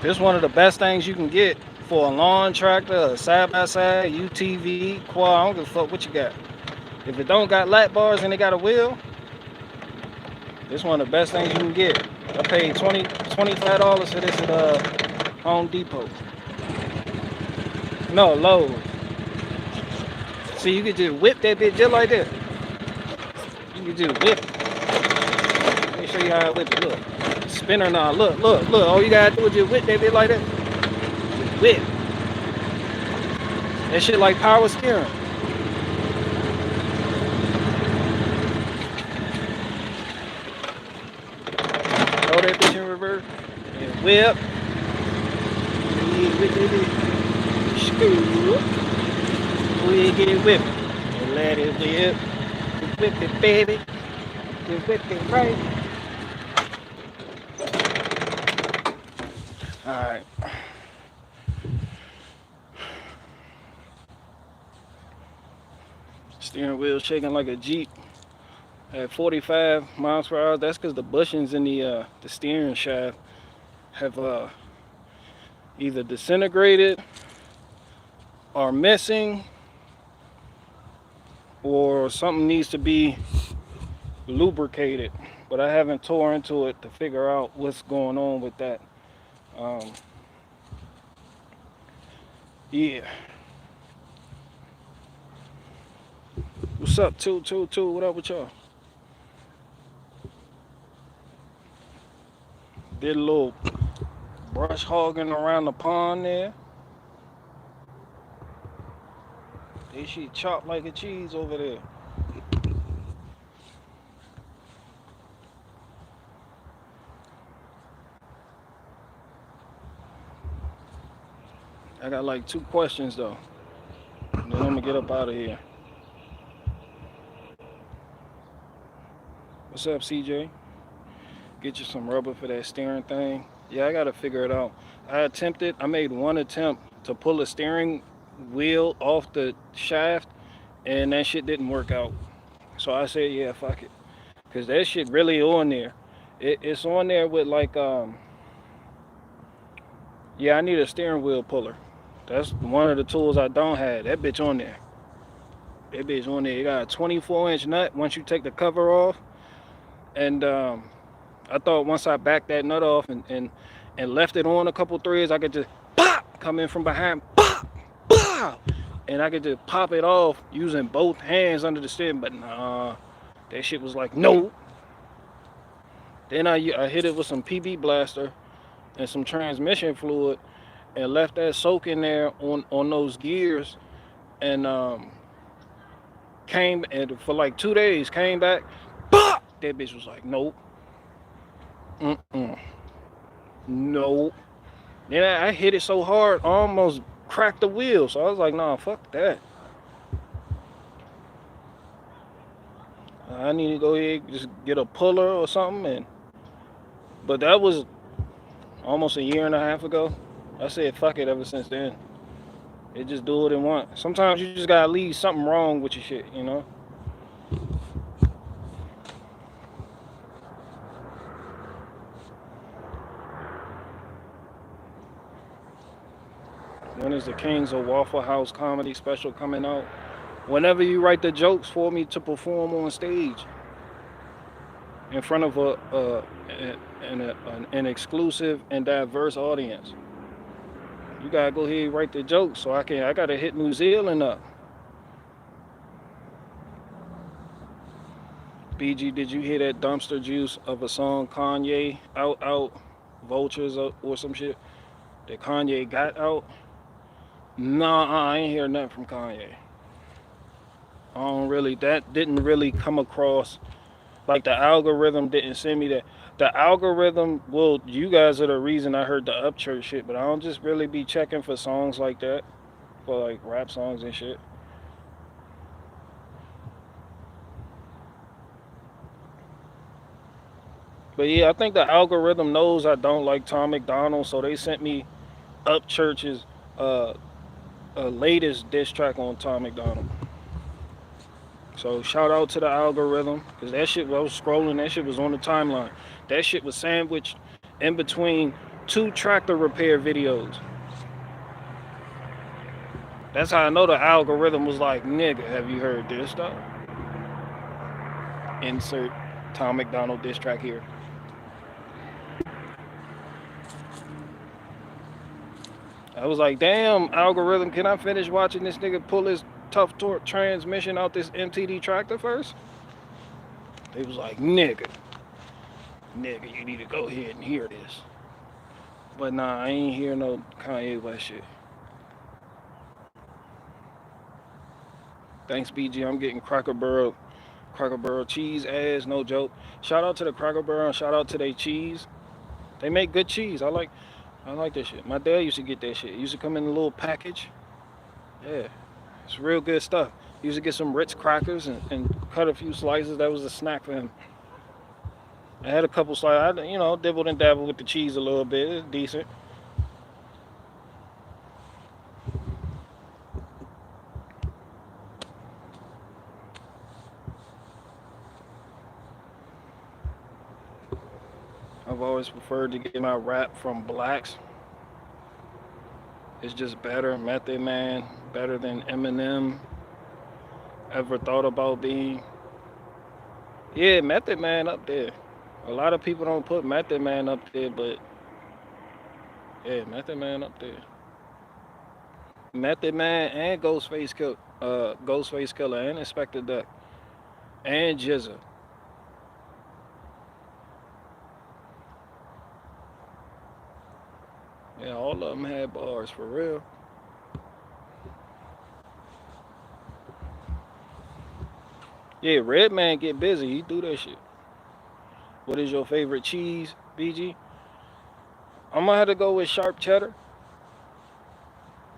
This one of the best things you can get for a lawn tractor, a side by side, UTV, quad. I don't give a fuck what you got. If it don't got lap bars and it got a wheel, this one of the best things you can get. I paid $25 for this at Home Depot. No, Lowe's. See, you could just whip that bitch just like that. You could just whip it. Let me show you how I whip it. Look. Spinner now. Look. All you gotta do is just whip that bitch like that. Just whip. That shit like power steering. Throw that bitch in reverse. And whip. Screw. We get whipped. And let it whip. Whip it, baby. Just whip it right. Alright. Steering wheel shaking like a Jeep at 45 miles per hour. That's because the bushings in the steering shaft have either disintegrated or missing, or something needs to be lubricated. But I haven't tore into it to figure out what's going on with that. Yeah. What's up, 222? What up with y'all? Did a little brush hogging around the pond there. They shit chopped like a cheese over there. I got like 2 questions though. And then I'm gonna get up out of here. What's up, CJ? Get you some rubber for that steering thing. Yeah, I gotta figure it out. I made one attempt to pull a steering wheel off the shaft, and that shit didn't work out. So I said, yeah, fuck it. Cause that shit really on there. It's on there with like, yeah, I need a steering wheel puller. That's one of the tools I don't have. That bitch on there. That bitch on there. You got a 24-inch nut once you take the cover off. And I thought once I backed that nut off and left it on a couple threads, I could just pop, come in from behind, pop, pop, and I could just pop it off using both hands under the steering. But nah, that shit was like, no. Then I hit it with some PB blaster and some transmission fluid and left that soak in there on those gears, and came and for like 2 days, came back, pop! That bitch was like, nope. Nope. Then I hit it so hard, I almost cracked the wheel. So I was like, nah, fuck that. I need to go ahead and just get a puller or something. But that was almost a year and a half ago. I said fuck it ever since then. It just do what it want. Sometimes you just gotta leave something wrong with your shit, you know? When is the Kings of Waffle House comedy special coming out? Whenever you write the jokes for me to perform on stage in front of an exclusive and diverse audience. You gotta go ahead and write the jokes so I gotta hit New Zealand up. BG, did you hear that dumpster juice of a song Kanye out Vultures or some shit that Kanye got out? Nah, I ain't hear nothing from Kanye. That didn't really come across, like the algorithm didn't send me that. The algorithm, well, you guys are the reason I heard the Upchurch shit, but I don't just really be checking for songs like that, for like rap songs and shit. But yeah, I think the algorithm knows I don't like Tom McDonald, so they sent me Upchurch's latest diss track on Tom McDonald. So shout out to the algorithm, because that shit, I was scrolling, that shit was on the timeline. That shit was sandwiched in between 2 tractor repair videos. That's how I know the algorithm was like, nigga, have you heard this stuff? Insert Tom McDonald diss track here. I was like, damn, algorithm, can I finish watching this nigga pull his tough torque transmission out this MTD tractor first? They was like, nigga, you need to go ahead and hear this. But nah, I ain't hear no Kanye West shit. Thanks, BG. I'm getting Cracker Barrel cheese ass, no joke. Shout out to the Cracker Barrel and shout out to their cheese. They make good cheese. I like this shit. My dad used to get that shit. It used to come in a little package. Yeah, it's real good stuff. He used to get some Ritz crackers and cut a few slices. That was a snack for him. I had a couple slices. I, dibbled and dabbled with the cheese a little bit. It's decent. I've always preferred to get my rap from blacks. It's just better. Method Man, better than Eminem ever thought about being. Yeah, Method Man up there. A lot of people don't put Method Man up there, but yeah, Method Man up there. Method Man and Ghostface Killer and Inspector Duck and Jizza. Yeah, all of them had bars for real. Yeah, Redman get busy. He do that shit. What is your favorite cheese, BG? I'm gonna have to go with sharp cheddar.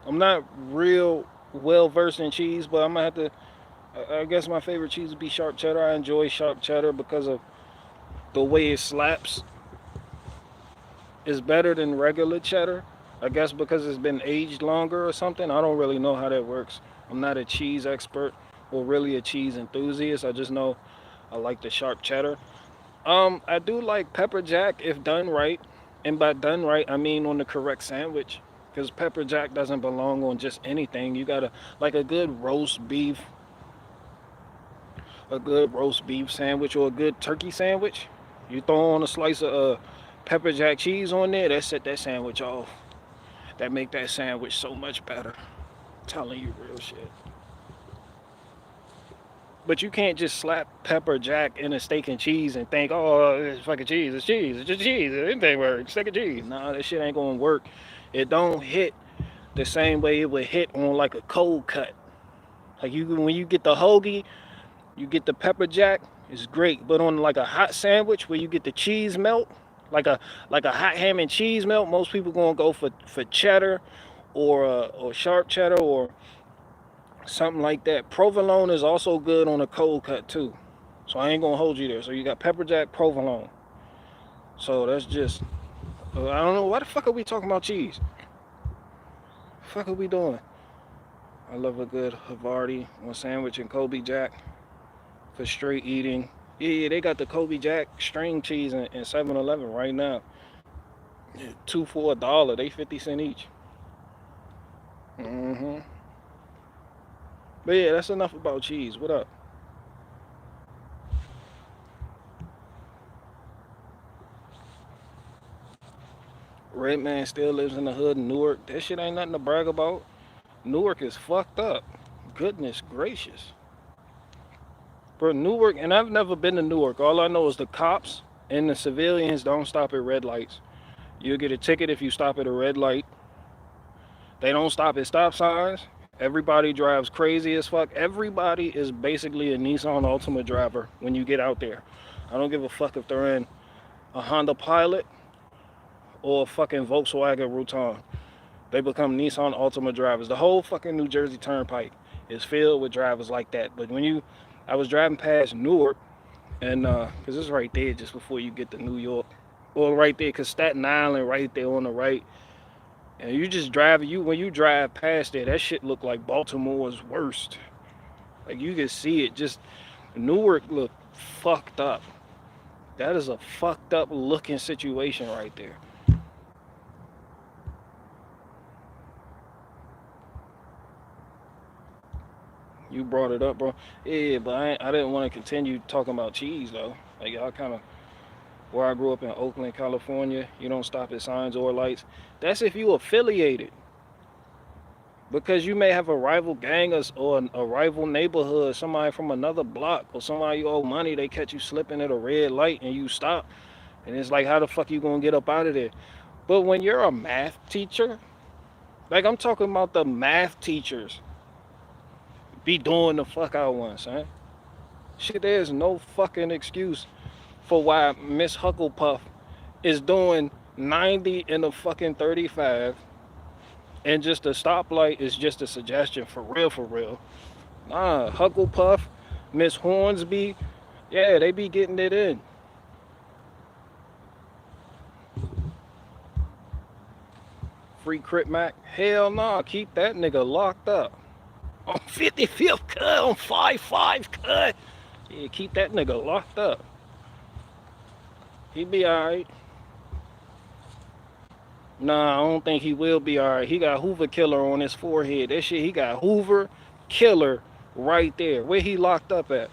I'm not real well versed in cheese, but I'm gonna have to. I guess my favorite cheese would be sharp cheddar. I enjoy sharp cheddar because of the way it slaps. It's better than regular cheddar. I guess because it's been aged longer or something. I don't really know how that works. I'm not a cheese expert or really a cheese enthusiast. I just know I like the sharp cheddar. I do like pepper jack if done right. And by done right, I mean on the correct sandwich. Because pepper jack doesn't belong on just anything. You gotta, like a good roast beef sandwich or a good turkey sandwich. You throw on a slice of pepper jack cheese on there, that set that sandwich off. That make that sandwich so much better. I'm telling you real shit. But you can't just slap pepper jack in a steak and cheese and think, oh, it's fucking cheese, it's cheese, it's just cheese, anything works, steak and cheese. Nah, that shit ain't gonna work. It don't hit the same way it would hit on like a cold cut. Like when you get the hoagie, you get the pepper jack, it's great. But on like a hot sandwich where you get the cheese melt, like a hot ham and cheese melt, most people gonna go for cheddar or sharp cheddar or something like that. Provolone is also good on a cold cut too. So I ain't gonna hold you there. So you got pepper jack, provolone. So that's just, I don't know, why the fuck are we talking about cheese? The fuck are we doing? I love a good Havarti on sandwich and Kobe Jack for straight eating. Yeah, they got the Kobe Jack string cheese in 7-Eleven right now. 2 for $1. They 50 cents each. But yeah, that's enough about cheese. What up? Redman still lives in the hood in Newark. That shit ain't nothing to brag about. Newark is fucked up. Goodness gracious. Bro, Newark, and I've never been to Newark. All I know is the cops and the civilians don't stop at red lights. You'll get a ticket if you stop at a red light. They don't stop at stop signs. Everybody drives crazy as fuck. Everybody is basically a Nissan Altima driver when you get out there. I don't give a fuck if they're in a Honda Pilot or a fucking Volkswagen Routan. They become Nissan Altima drivers. The whole fucking New Jersey Turnpike is filled with drivers like that. But I was driving past Newark, and because it's right there just before you get to New York, or right there, because Staten Island right there on the right, and you just drive, when you drive past there, that shit look like Baltimore's worst. Like you can see it, just Newark look fucked up. That is a fucked up looking situation right there. You brought it up, bro. Yeah, but I didn't want to continue talking about cheese though. Like y'all kind of where I grew up in Oakland, California. You don't stop at signs or lights. That's if you affiliated. Because you may have a rival gang or a rival neighborhood, somebody from another block or somebody you owe money, they catch you slipping at a red light and you stop. And it's like, how the fuck you gonna get up out of there? But when you're a math teacher, like I'm talking about the math teachers, be doing the fuck out once, huh? Shit, there's no fucking excuse for why Miss Hucklepuff is doing 90 in a fucking 35 and just a stoplight is just a suggestion for real, for real. Nah, Hucklepuff, Miss Hornsby, yeah, they be getting it in. Free Crip Mac, hell nah, keep that nigga locked up. On 55th cut, on 5-5 cut. Yeah, keep that nigga locked up. He be alright. Nah, I don't think he will be alright. He got Hoover Killer on his forehead. That shit, he got Hoover Killer right there. Where he locked up at?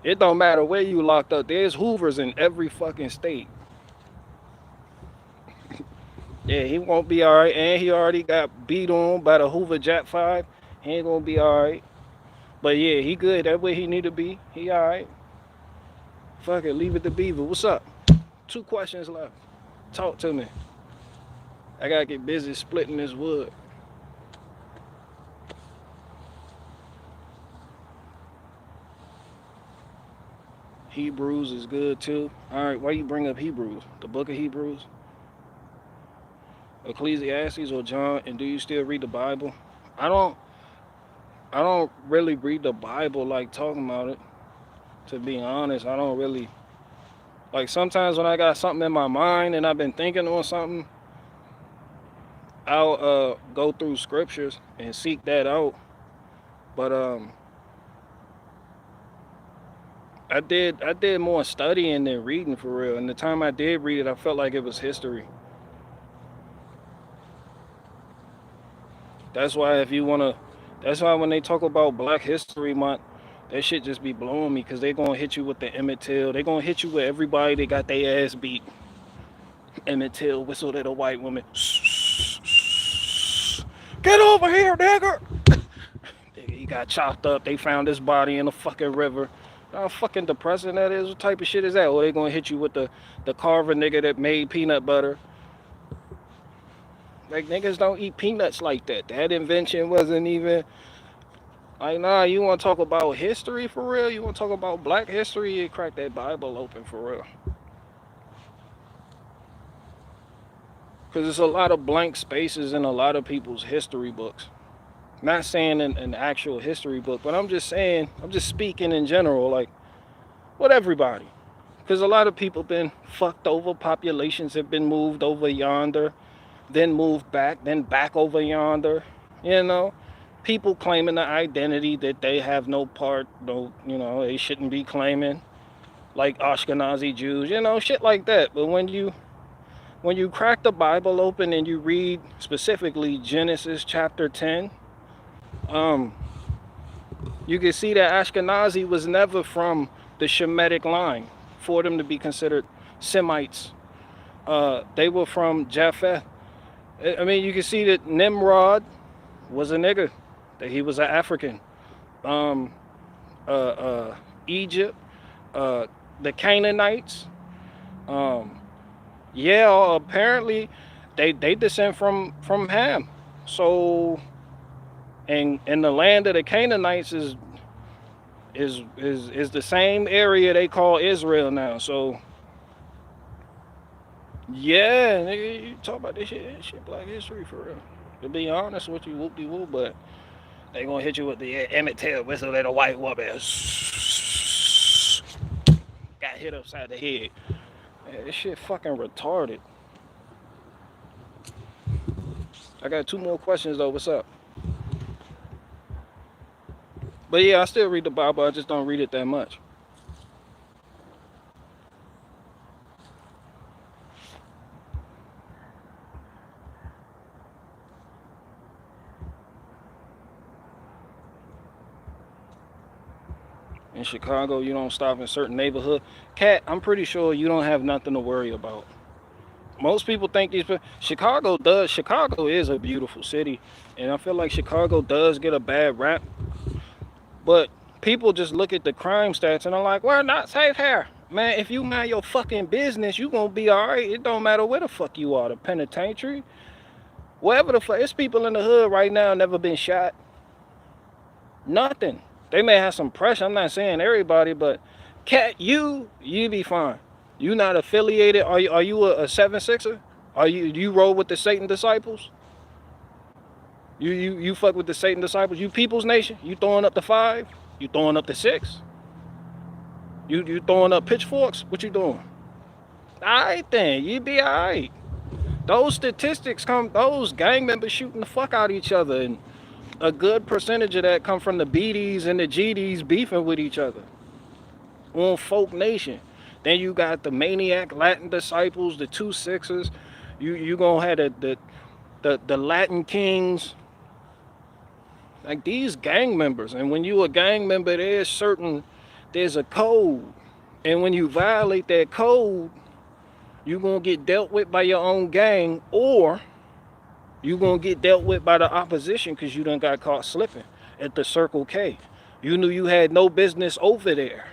It don't matter where you locked up. There's Hoovers in every fucking state. Yeah, he won't be alright. And he already got beat on by the Hoover Jack 5. He ain't gonna be alright. But yeah, he good. That way he need to be. He alright. Fuck it, leave it to Beaver. What's up? 2 questions left. Talk to me. I gotta get busy splitting this wood. Hebrews is good too. Alright, why you bring up Hebrews? The book of Hebrews? Ecclesiastes or John? And do you still read the Bible? I don't really read the Bible like talking about it. To be honest, I don't really like sometimes when I got something in my mind and I've been thinking on something, I'll go through scriptures and seek that out. But I did more studying than reading for real. And the time I did read it, I felt like it was history. That's why that's why when they talk about Black History Month, that shit just be blowing me because they gonna hit you with the Emmett Till. They gonna hit you with everybody that got their ass beat. Emmett Till whistled at a white woman. Get over here, nigger! He got chopped up. They found his body in a fucking river. How fucking depressing that is. What type of shit is that? Or they gonna hit you with the Carver nigga that made peanut butter. Like, niggas don't eat peanuts like that. That invention wasn't even... Like, nah, you want to talk about history for real? You want to talk about Black history? You crack that Bible open for real. Because there's a lot of blank spaces in a lot of people's history books. Not saying an actual history book, but I'm just speaking in general, like, with everybody. Because a lot of people been fucked over. Populations have been moved over yonder, then moved back, then back over yonder. You know, people claiming the identity that they have no part, they shouldn't be claiming, like Ashkenazi Jews, shit like that. But when you crack the Bible open and you read specifically Genesis chapter 10, you can see that Ashkenazi was never from the Shemitic line for them to be considered Semites. They were from Japheth. I mean, you can see that Nimrod was a nigger, that he was an African. Egypt, the Canaanites, apparently they descend from Ham. So, and the land of the Canaanites is the same area they call Israel now. So, yeah, nigga, you talk about this shit Black history for real. To be honest with you, whoop-de-whoop, but they gonna hit you with the Emmett Till whistle at a white woman. Got hit upside the head. Man, this shit fucking retarded. I got 2 more questions though. What's up? But yeah, I still read the Bible. I just don't read it that much. In Chicago, you don't stop in certain neighborhood. Cat, I'm pretty sure you don't have nothing to worry about. Most people think Chicago is a beautiful city, and I feel like Chicago does get a bad rap, but people just look at the crime stats and are like, we're not safe here. Man, if you mind your fucking business, you gonna be alright. It don't matter where the fuck you are, the penitentiary, wherever the fuck. There's people in the hood right now never been shot. Nothing. They may have some pressure. I'm not saying everybody, but Cat, you be fine. You not affiliated? Are you a 7-6er? Do you roll with the Satan disciples? You fuck with the Satan disciples? You People's Nation? You throwing up the 5? You throwing up the 6? You throwing up pitchforks? What you doing? Alright then, you be alright. Those statistics those gang members shooting the fuck out of each other, and a good percentage of that come from the BDs and the GDs beefing with each other on Folk Nation. Then you got the maniac Latin disciples, the 2-6ers. You gonna have the Latin Kings, like these gang members. And when you a gang member, there's a code, and when you violate that code, you're gonna get dealt with by your own gang, or you're gonna get dealt with by the opposition because you done got caught slipping at the Circle K. You knew you had no business over there,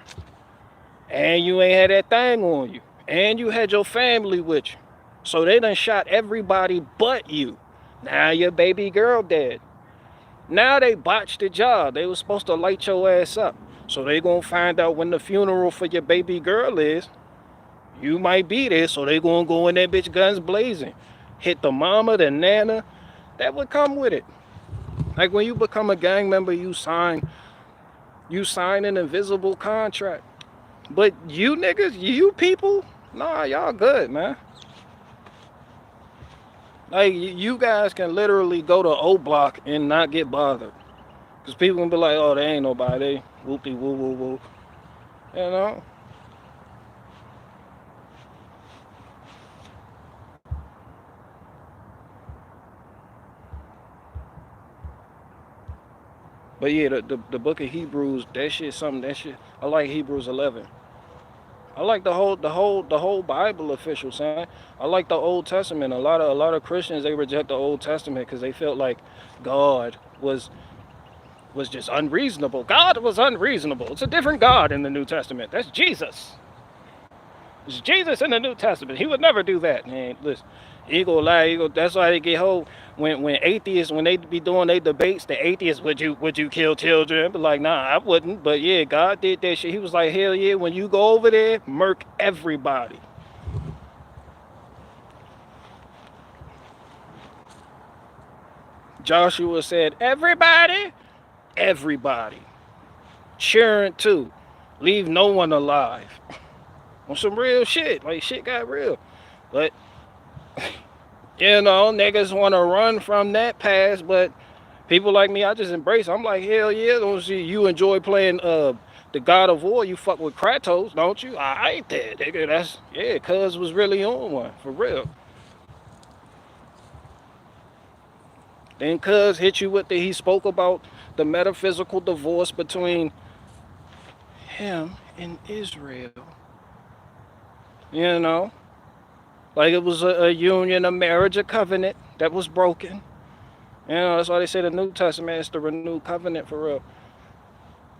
and you ain't had that thing on you, and you had your family with you, so they done shot everybody but you. Now your baby girl dead. Now they botched the job. They was supposed to light your ass up, so they gonna find out when the funeral for your baby girl is. You might be there, so they gonna go in that bitch guns blazing, hit the mama, the nana. That would come with it. Like when you become a gang member, you sign an invisible contract. But you niggas, you people, nah, y'all good, man. Like you guys can literally go to O Block and not get bothered, because people gonna be like, oh, there ain't nobody, whoopty woo woo woo, you know. But yeah, the book of Hebrews, that shit something. That shit, I like Hebrews 11. I like the whole Bible, official son. I like the Old Testament. A lot of Christians, they reject the Old Testament because they felt like God was just unreasonable. God was unreasonable. It's a different God in the New Testament. That's Jesus. It's Jesus in the New Testament. He would never do that. Man, listen, he gonna lie. That's why they get hold. When atheists, when they be doing their debates, the atheists, would you kill children? But like, nah, I wouldn't. But yeah, God did that shit. He was like, hell yeah, when you go over there, murk everybody. Joshua said, everybody, cheering too. Leave no one alive. On some real shit. Like, shit got real. But you know, niggas want to run from that past, but people like me, I just embrace it. I'm like, hell yeah, don't see you enjoy playing the God of War. You fuck with Kratos, don't you? I ain't that, nigga. That's, yeah, cuz was really on one, for real. Then cuz hit you with he spoke about the metaphysical divorce between him and Israel. You know? Like it was a union, a marriage, a covenant that was broken. You know, that's why they say the New Testament is the renewed covenant for real.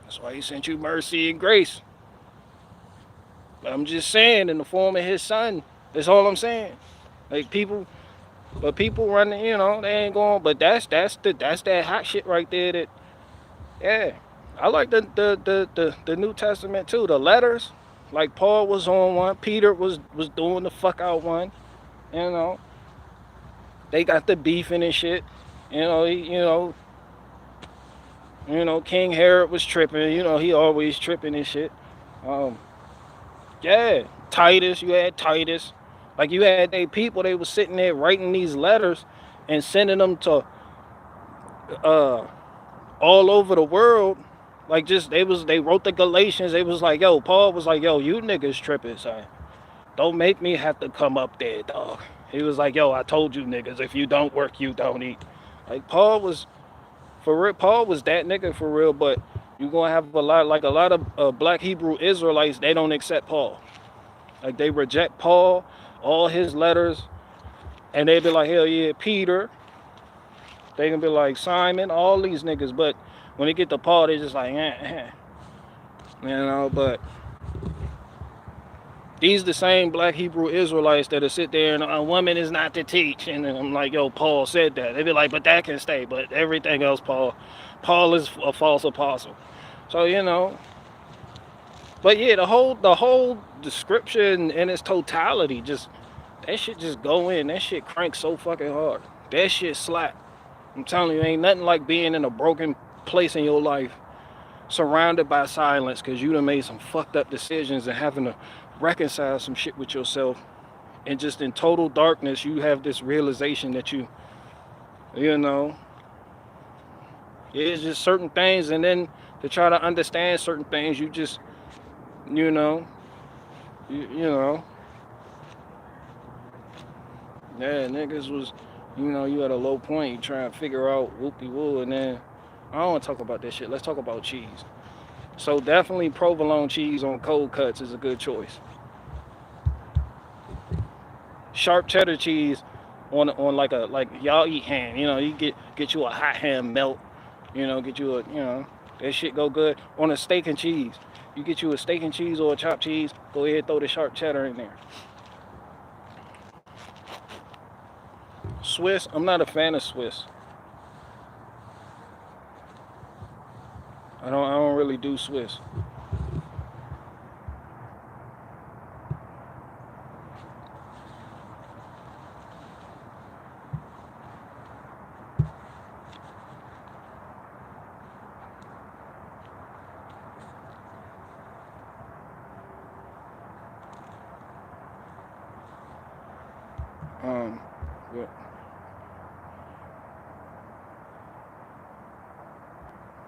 That's why he sent you mercy and grace. But I'm just saying, in the form of his son. That's all I'm saying. Like people running, you know, they ain't going. But that's that hot shit right there. That, yeah, I like the New Testament too. The letters. Like Paul was on one, Peter was doing the fuck out one, you know. They got the beefing and shit, you know. King Herod was tripping, you know. He always tripping and shit. Yeah, Titus, you had Titus, like you had they people. They was sitting there writing these letters and sending them to all over the world. Like just they wrote the Galatians. They was like, yo, Paul was like, yo, you niggas tripping, son. Don't make me have to come up there, dog. He was like, yo, I told you niggas, if you don't work, you don't eat. Like Paul was, for real, Paul was that nigga for real, but You're gonna have a lot of black Hebrew Israelites. They don't accept Paul. Like they reject Paul, all his letters, and they be like, hell yeah, Peter. They can be like Simon, all these niggas. But when they get to Paul, they just like, you know. But these the same black Hebrew Israelites that'll sit there and a woman is not to teach. And I'm like, yo, Paul said that. They be like, but that can stay. But everything else, Paul is a false apostle. So, you know. But yeah, the whole description in its totality, just that shit just go in. That shit cranks so fucking hard. That shit slap. I'm telling you, ain't nothing like being in a broken place in your life, surrounded by silence, because you done made some fucked up decisions and having to reconcile some shit with yourself. And just in total darkness, you have this realization that you know, it's just certain things. And then to try to understand certain things, you just, you know, you know, yeah, niggas was, you know, you at a low point, you try to figure out whoop-de-woo, and then, I don't want to talk about this shit. Let's talk about cheese. So definitely provolone cheese on cold cuts is a good choice. Sharp cheddar cheese on like y'all eat ham, you know, you get you a hot ham melt, you know, get you a, you know, that shit go good on a steak and cheese. You get you a steak and cheese or a chopped cheese, go ahead throw the sharp cheddar in there. Swiss, I'm not a fan of Swiss. I don't really do Swiss. What?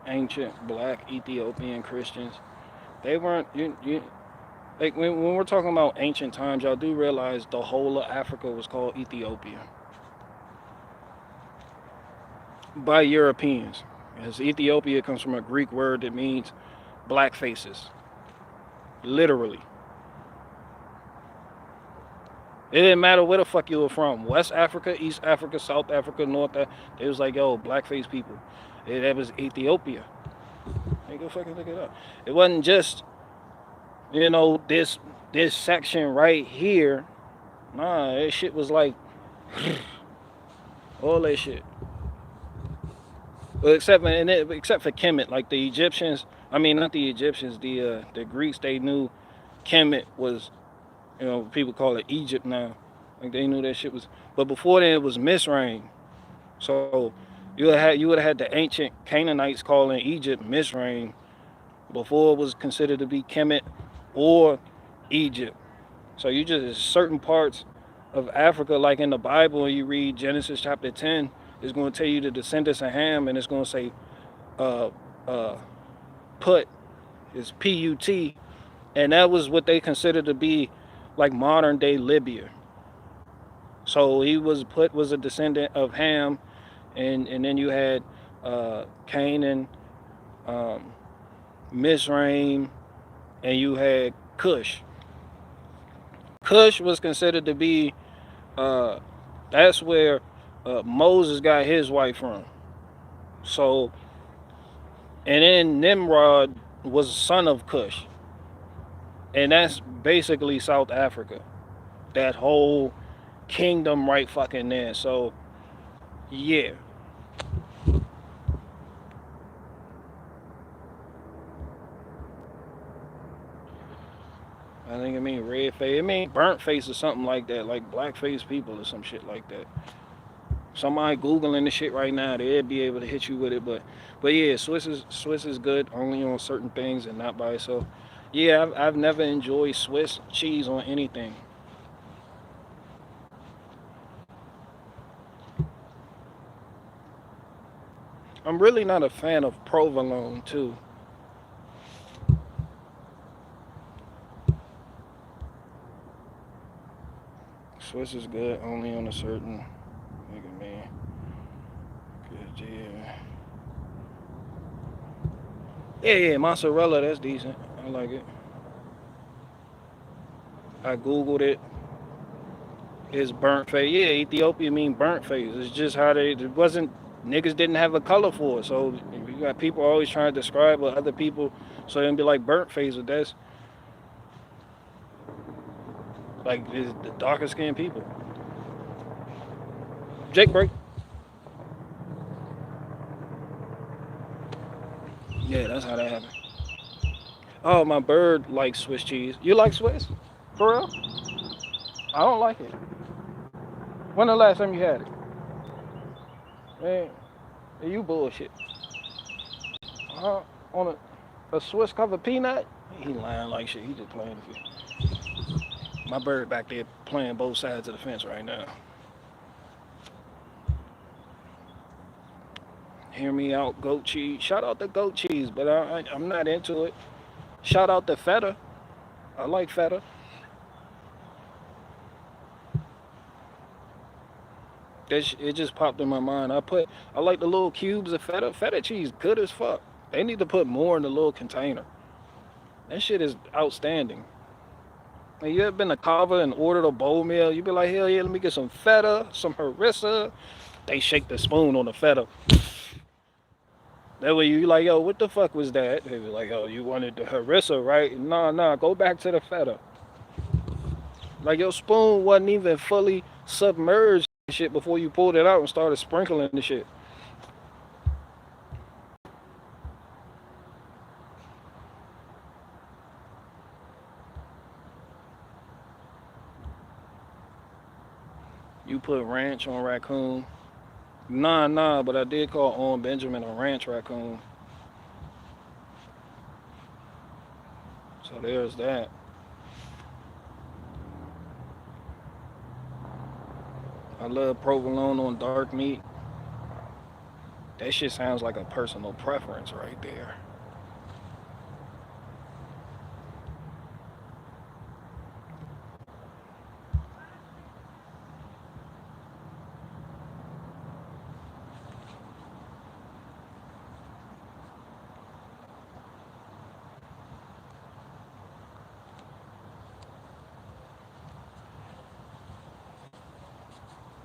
Ancient black Ethiopian Christians. They weren't you like when we're talking about ancient times, y'all do realize the whole of Africa was called Ethiopia by Europeans. As Ethiopia comes from a Greek word that means black faces. Literally. It didn't matter where the fuck you were from. West Africa, East Africa, South Africa, North Africa. They was like, yo, blackface people. That was Ethiopia. Hey, go fucking look it up. It wasn't just, you know, this section right here. Nah, that shit was like all that shit. Well, except for Kemet, like the Egyptians. I mean, not the Egyptians. The Greeks. They knew Kemet was, you know, people call it Egypt now. Like they knew that shit was. But before then, it was Misraim. So you would have had the ancient Canaanites calling Egypt Misraim before it was considered to be Kemet or Egypt. So you just certain parts of Africa, like in the Bible, when you read Genesis chapter 10, it's going to tell you the descendants of Ham, and it's going to say Put is P-U-T, and that was what they considered to be like modern day Libya. So Put was a descendant of Ham, and then you had Canaan, Mizraim, and you had Cush. Cush was considered to be, that's where Moses got his wife from. So, and then Nimrod was a son of Cush. And that's basically South Africa. That whole kingdom right fucking there. So, yeah. I think it mean red face. It mean burnt face or something like that. Like black face people or some shit like that. Somebody Googling the shit right now, they'd be able to hit you with it. But yeah, Swiss is good only on certain things and not by itself. Yeah, I've never enjoyed Swiss cheese on anything. I'm really not a fan of provolone too. Swiss is good only on a certain. Look at me. Good, yeah. Yeah, mozzarella, that's decent. I like it. I googled it. It's burnt face. Yeah, Ethiopia mean burnt face. It's just how they. It wasn't. Niggas didn't have a color for it, so you got people always trying to describe what other people, so they be like burnt face. But that's like it's the darker skinned people. Jake break. Yeah, that's how that happened. Oh, my bird likes Swiss cheese. You like Swiss? For real? I don't like it. When the last time you had it? Man, you bullshit. On a Swiss covered peanut? He lying like shit. He just playing with you. My bird back there playing both sides of the fence right now. Hear me out, goat cheese. Shout out to goat cheese, but I'm not into it. Shout out to feta. I like feta. It just popped in my mind. I like the little cubes of feta. Feta cheese good as fuck. They need to put more in the little container. That shit is outstanding. Like, you ever been to Kava and ordered a bowl meal? You be like, hell yeah, let me get some feta, some harissa. They shake the spoon on the feta. That way you like, yo, what the fuck was that? They be like, oh, you wanted the harissa, right? Nah, go back to the feta. Like your spoon wasn't even fully submerged and shit before you pulled it out and started sprinkling the shit. You put ranch on raccoon. Nah, but I did call on Benjamin a ranch raccoon. So there's that. I love provolone on dark meat. That shit sounds like a personal preference right there.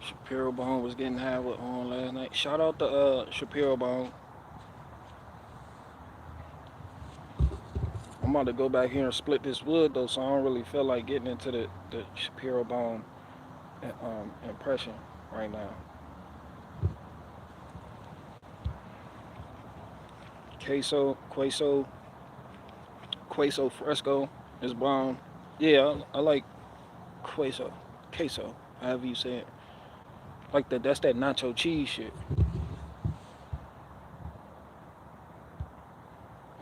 Shapiro Bone was getting high with on last night. Shout out to Shapiro Bone. I'm about to go back here and split this wood though, so I don't really feel like getting into the Shapiro Bone impression right now. Queso fresco is bomb. Yeah, I like queso, however you say it. Like that's that nacho cheese shit.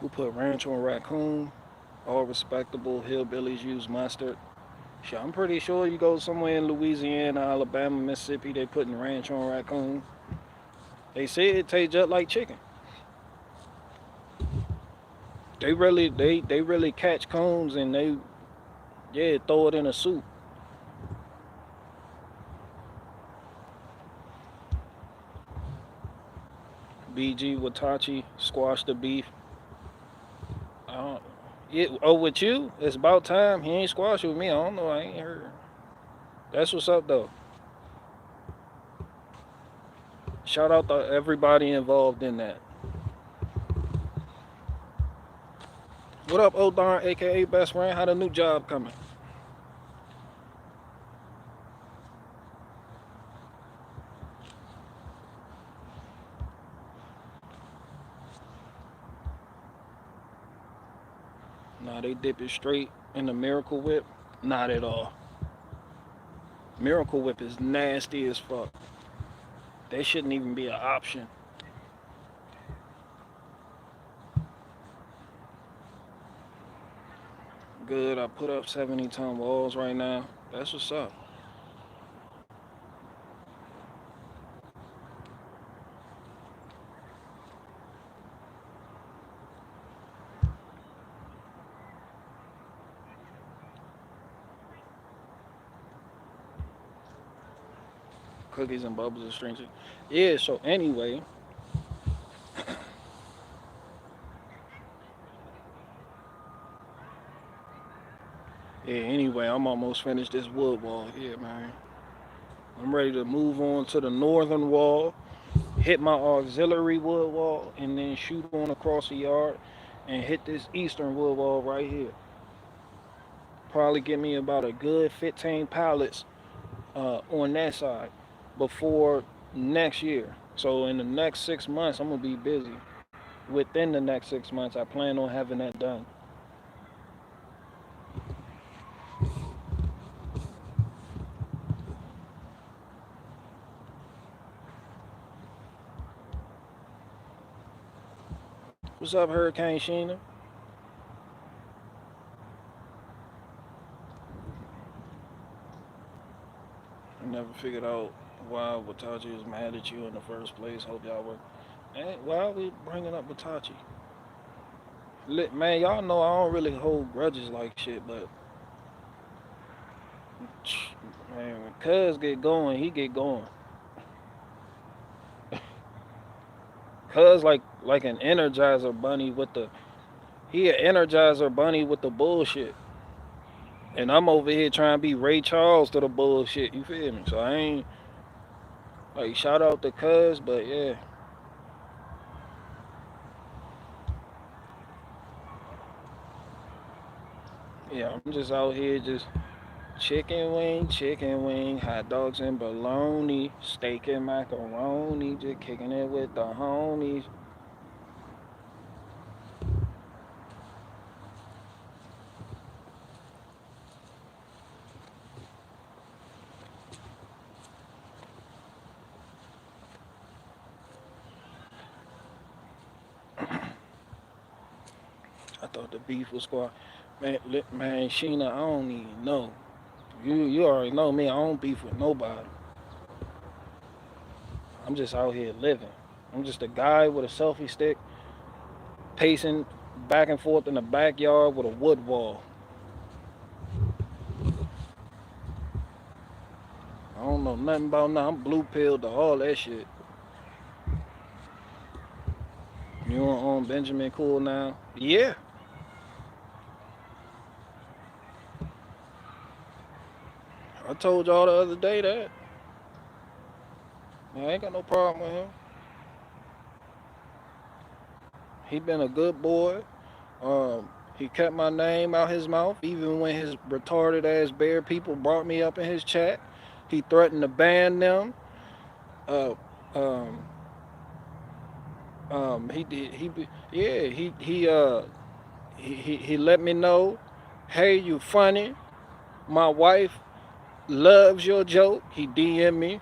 Who put ranch on raccoon? All respectable hillbillies use mustard. Shit, I'm pretty sure you go somewhere in Louisiana, Alabama, Mississippi, they putting ranch on raccoon. They say it tastes just like chicken. They really catch cones and they throw it in a soup. BG Watachi squash the beef. Uh, with you, it's about time. He ain't squash with me. I don't know. I ain't heard. That's what's up though. Shout out to everybody involved in that. What up, old darn, aka best friend? How the new job coming? Nah, they dip it straight in the Miracle Whip. Not at all. Miracle Whip is nasty as fuck. They shouldn't even be an option. Good. I put up 70-ton walls right now. That's what's up. Cookies and bubbles are strange. Yeah. So anyway, Yeah, anyway, I'm almost finished this wood wall here, man. I'm ready to move on to the northern wall, hit my auxiliary wood wall, and then shoot on across the yard and hit this eastern wood wall right here. Probably get me about a good 15 pallets on that side before next year. So in the next 6 months, I'm gonna be busy. Within the next 6 months, I plan on having that done. What's up, Hurricane Sheena? I never figured out why Watachi is mad at you in the first place. Hope y'all were. Man, why are we bringing up Watachi? Man, y'all know I don't really hold grudges like shit, but man, when Cuz get going, he get going. Cuz like an Energizer bunny with the he an Energizer bunny with the bullshit, and I'm over here trying to be Ray Charles to the bullshit. You feel me? So I ain't like shout out to Cuz, but yeah, yeah, I'm just out here just chicken wing, hot dogs and bologna, steak and macaroni, just kicking it with the homies. I thought the beef was squad. Man, Sheena, I don't even know. You already know me. I don't beef with nobody. I'm just out here living. I'm just a guy with a selfie stick, pacing back and forth in the backyard with a wood wall. I don't know nothing about nothing. I'm blue pilled to all that shit. You on Benjamin Cool now? Yeah. I told y'all the other day that. I ain't got no problem with him. He been a good boy. He kept my name out his mouth, even when his retarded ass bear people brought me up in his chat. He threatened to ban them. Uh, um, he did. Yeah. He let me know. Hey, you funny. My wife loves your joke. He DM'd me.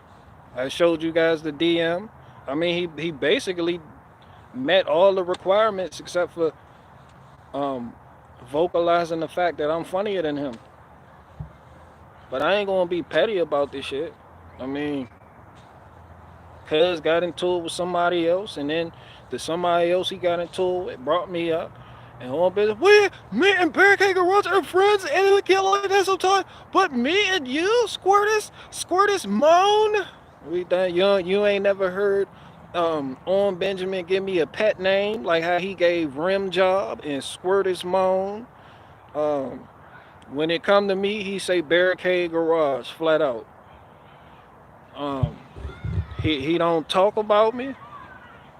I showed you guys the DM. I mean, he basically met all the requirements except for um, vocalizing the fact that I'm funnier than him. But I ain't gonna be petty about this shit. I mean, Cuz got into it with somebody else, and then the somebody else he got into it with brought me up. And all business, me and Barricade Garage are friends, and we get like that sometimes. But me and you, Squirtus moan. We done, you ain't never heard on Benjamin give me a pet name, like how he gave Rim Job and Squirtus moan. Um, when it come to me, he say Barricade Garage flat out. Um, he don't talk about me.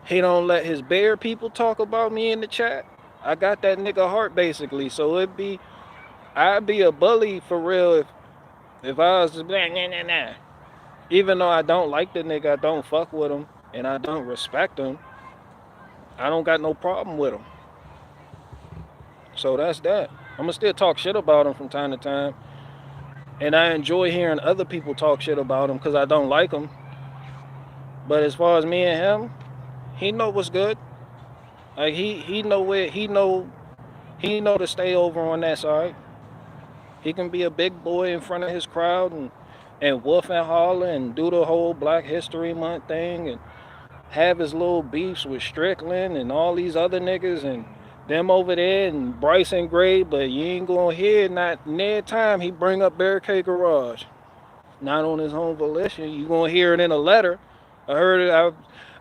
He don't let his bear people talk about me in the chat. I got that nigga heart basically, so I'd be a bully for real if I was just like nah nah nah. Even though I don't like the nigga, I don't fuck with him, and I don't respect him. I don't got no problem with him. So that's that. I'm gonna still talk shit about him from time to time, and I enjoy hearing other people talk shit about him because I don't like him. But as far as me and him, he know what's good. Like he know where he know to stay over on that side. He can be a big boy in front of his crowd and woof and holler and do the whole Black History Month thing and have his little beefs with Strickland and all these other niggas and them over there and Bryson Gray, but you ain't gonna hear not near time he bring up Barricade Garage. Not on his own volition. You gonna hear it in a letter. I heard it.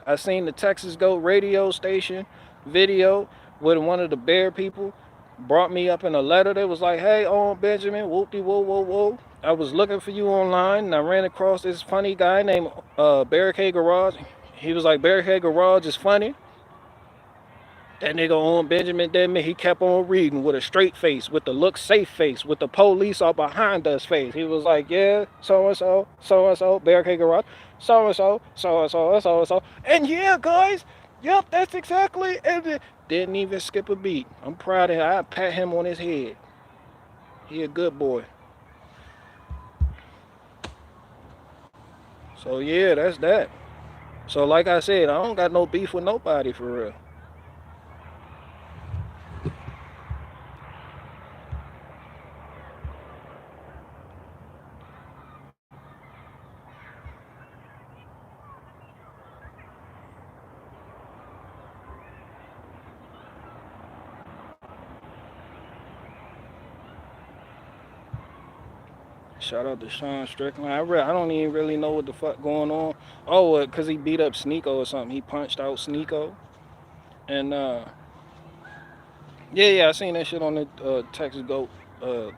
I seen the Texas Go radio station video with one of the Bear people. brought me up in a letter that was like, "Hey, Benjamin, whoopty whoa whoa whoa. I was looking for you online, and I ran across this funny guy named Barricade Garage. He was like, Barricade Garage is funny. That nigga Benjamin did me. He kept on reading with a straight face, with the look safe face, with the police all behind us face. He was like, yeah, so and so, Barricade Garage, so and so, so and so, so and so, and yeah, guys, yep, that's exactly. And didn't even skip a beat. I'm proud of him. I pat him on his head. He a good boy. So yeah, that's that. So like I said, I don't got no beef with nobody for real. Shout out to Sean Strickland. I don't even really know what the fuck going on. Oh, cause he beat up Sneeko or something. He punched out Sneeko, and yeah, I seen that shit on the Texas Goat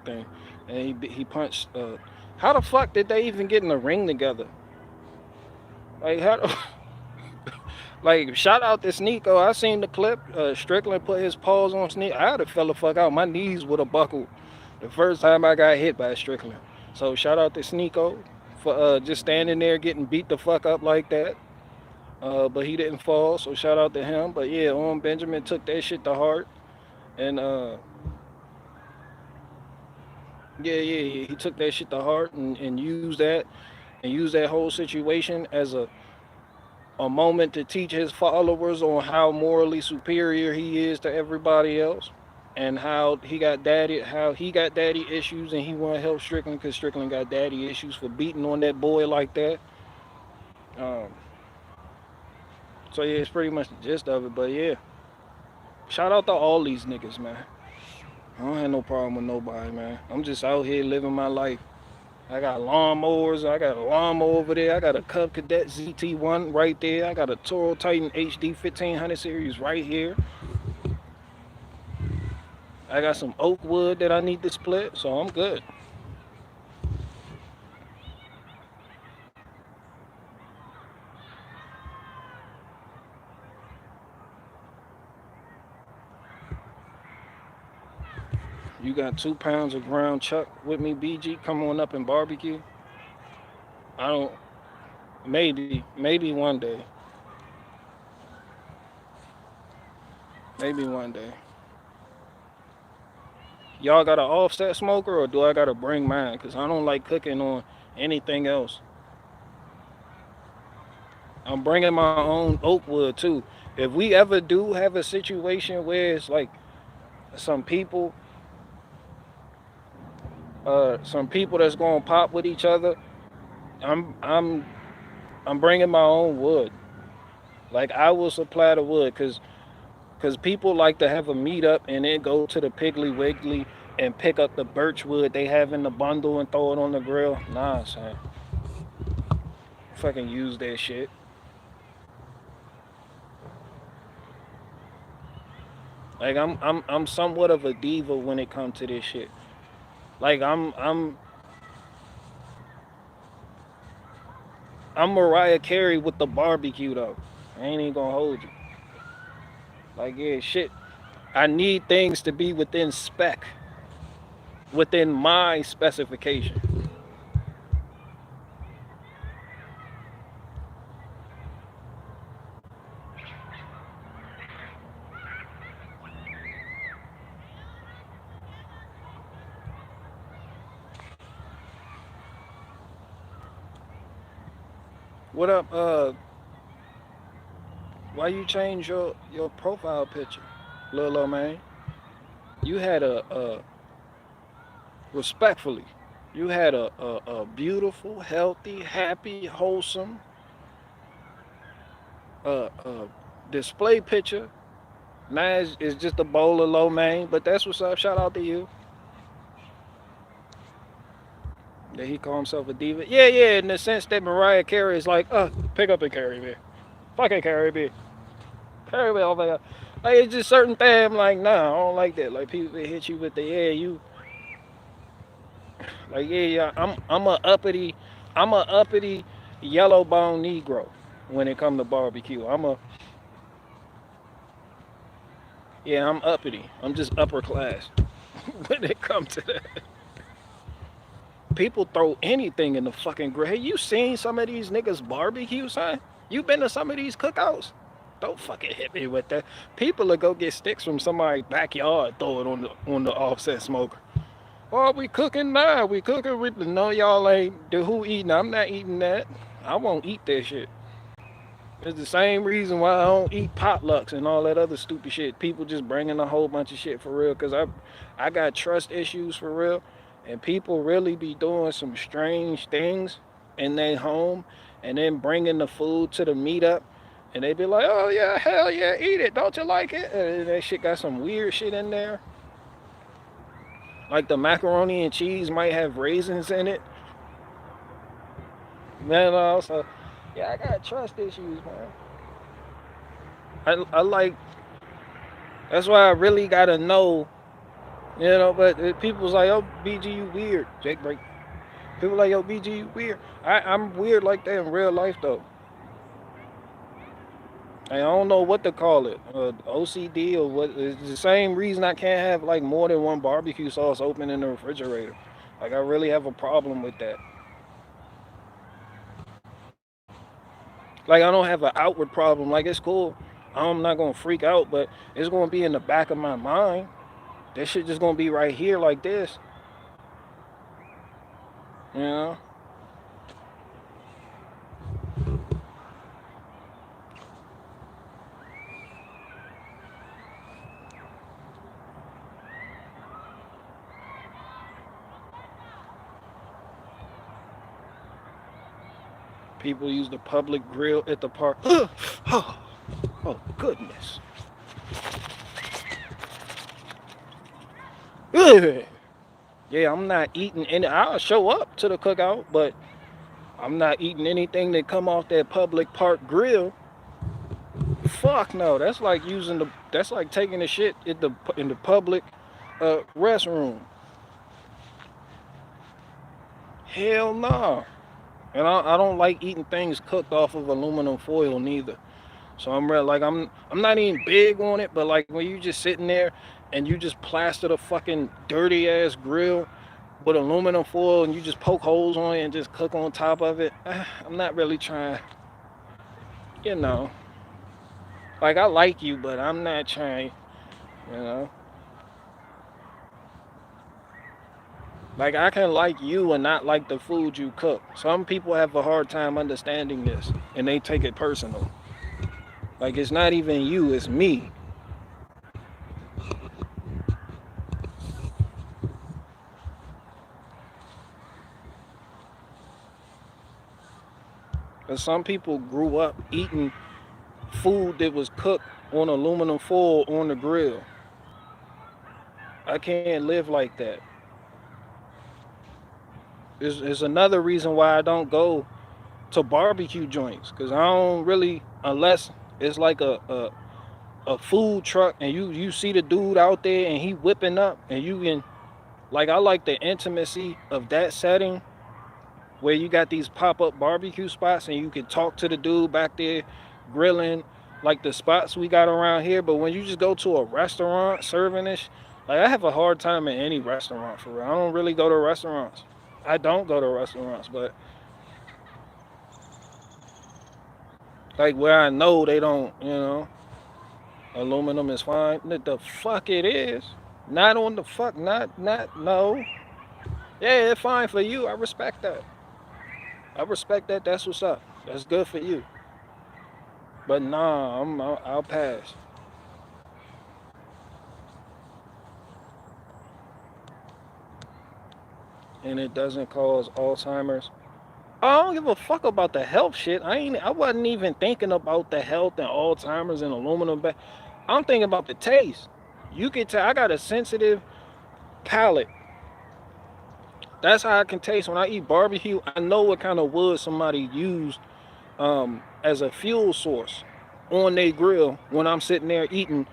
thing, and he punched. How the fuck did they even get in the ring together? Like how? Like shout out to Sneeko. I seen the clip. Strickland put his paws on Sneeko. I'd have fell the fuck out. My knees would have buckled the first time I got hit by Strickland. So shout out to Sneeko for just standing there getting beat the fuck up like that. But he didn't fall, so shout out to him. But yeah, Benjamin took that shit to heart, and yeah, he took that shit to heart and used that whole situation as a moment to teach his followers on how morally superior he is to everybody else, and how he got daddy issues, and he want to help Strickland because Strickland got daddy issues for beating on that boy like that. Um, so yeah, it's pretty much the gist of it. But yeah, shout out to all these niggas, man. I don't have no problem with nobody, man. I'm just out here living my life. I got lawnmowers. I got a lawnmower over there. I got a Cub Cadet ZT1 right there. I got a Toro Titan HD 1500 series right here. I got some oak wood that I need to split, so I'm good. You got 2 pounds of ground chuck with me, BG? Come on up and barbecue. I don't. Maybe one day. Maybe one day. Y'all got an offset smoker, or do I gotta bring mine? Cause I don't like cooking on anything else. I'm bringing my own oak wood too. If we ever do have a situation where it's like some people, some people that's gonna pop with each other, I'm I'm I'm bringing my own wood. Like I will supply the wood, cause people like to have a meetup and then go to the Piggly Wiggly and pick up the birch wood they have in the bundle and throw it on the grill. Nah, son. Fucking use that shit. Like I'm somewhat of a diva when it comes to this shit. Like I'm Mariah Carey with the barbecue though. I ain't even gonna hold you. Like yeah, shit. I need things to be within spec, within my specification. What up? Why you change your profile picture, little man? You had respectfully, you had a beautiful, healthy, happy, wholesome uh display picture. Now it's just a bowl of low main, but that's what's up. Shout out to you. That he call himself a diva. Yeah, in the sense that Mariah Carey is like, pick up and carry me. Fucking carry me. Carry me over here. Like it's just certain things. I'm like, nah, I don't like that. Like people that hit you with the you like yeah. I'm a uppity yellow bone Negro when it come to barbecue. I'm uppity. I'm just upper class when it comes to that. People throw anything in the fucking grill. Hey, you seen some of these niggas barbecue, son? You been to some of these cookouts? Don't fucking hit me with that. People will go get sticks from somebody's backyard, throw it on the offset smoker. Oh, we cooking now. We cooking with the no y'all ain't the who eating. I'm not eating that. I won't eat that shit. It's the same reason why I don't eat potlucks and all that other stupid shit. People just bringing a whole bunch of shit for real. Cause I got trust issues for real, and people really be doing some strange things in their home, and then bringing the food to the meetup, and they be like, oh yeah, hell yeah, eat it. Don't you like it? And that shit got some weird shit in there. Like the macaroni and cheese might have raisins in it. Man, also, yeah, I got trust issues, man. I like that's why I really gotta know, but people's like, oh, BG, you weird. Jake break. People like, yo, BG, you weird. I'm weird like that in real life, though. I don't know what to call it, OCD or what. It's the same reason I can't have like more than one barbecue sauce open in the refrigerator. Like I really have a problem with that. Like I don't have an outward problem. Like it's cool. I'm not gonna freak out, but it's gonna be in the back of my mind. That shit just gonna be right here like this. You know? People use the public grill at the park. Oh, goodness. Ugh. Yeah, I'm not eating any. I'll show up to the cookout, but I'm not eating anything that come off that public park grill. Fuck no. That's like using the. That's like taking the shit in the public restroom. Hell no. And I don't like eating things cooked off of aluminum foil neither. So I'm real like I'm not even big on it, but like when you just sitting there and you just plaster the fucking dirty ass grill with aluminum foil and you just poke holes on it and just cook on top of it, I'm not really trying, you know. Like I like you, but I'm not trying, you know. Like I can like you and not like the food you cook. Some people have a hard time understanding this and they take it personal. Like it's not even you, it's me. But some people grew up eating food that was cooked on aluminum foil on the grill. I can't live like that. There's another reason why I don't go to barbecue joints because I don't really, unless it's like a food truck and you see the dude out there and he whipping up and you can, like, I like the intimacy of that setting where you got these pop-up barbecue spots and you can talk to the dude back there grilling like the spots we got around here. But when you just go to a restaurant serving this, like I have a hard time in any restaurant for real. I don't really go to restaurants. I don't go to restaurants, but like where I know they don't, aluminum is fine. The fuck it is. Not on the fuck, not, no. Yeah, it's fine for you. I respect that. I respect that. That's what's up. That's good for you. But nah, I'll pass. And it doesn't cause Alzheimer's. I don't give a fuck about the health shit. I wasn't even thinking about the health and Alzheimer's and aluminum. I'm thinking about the taste. You can tell I got a sensitive palate. That's how I can taste when I eat barbecue. I know what kind of wood somebody used as a fuel source on their grill when I'm sitting there eating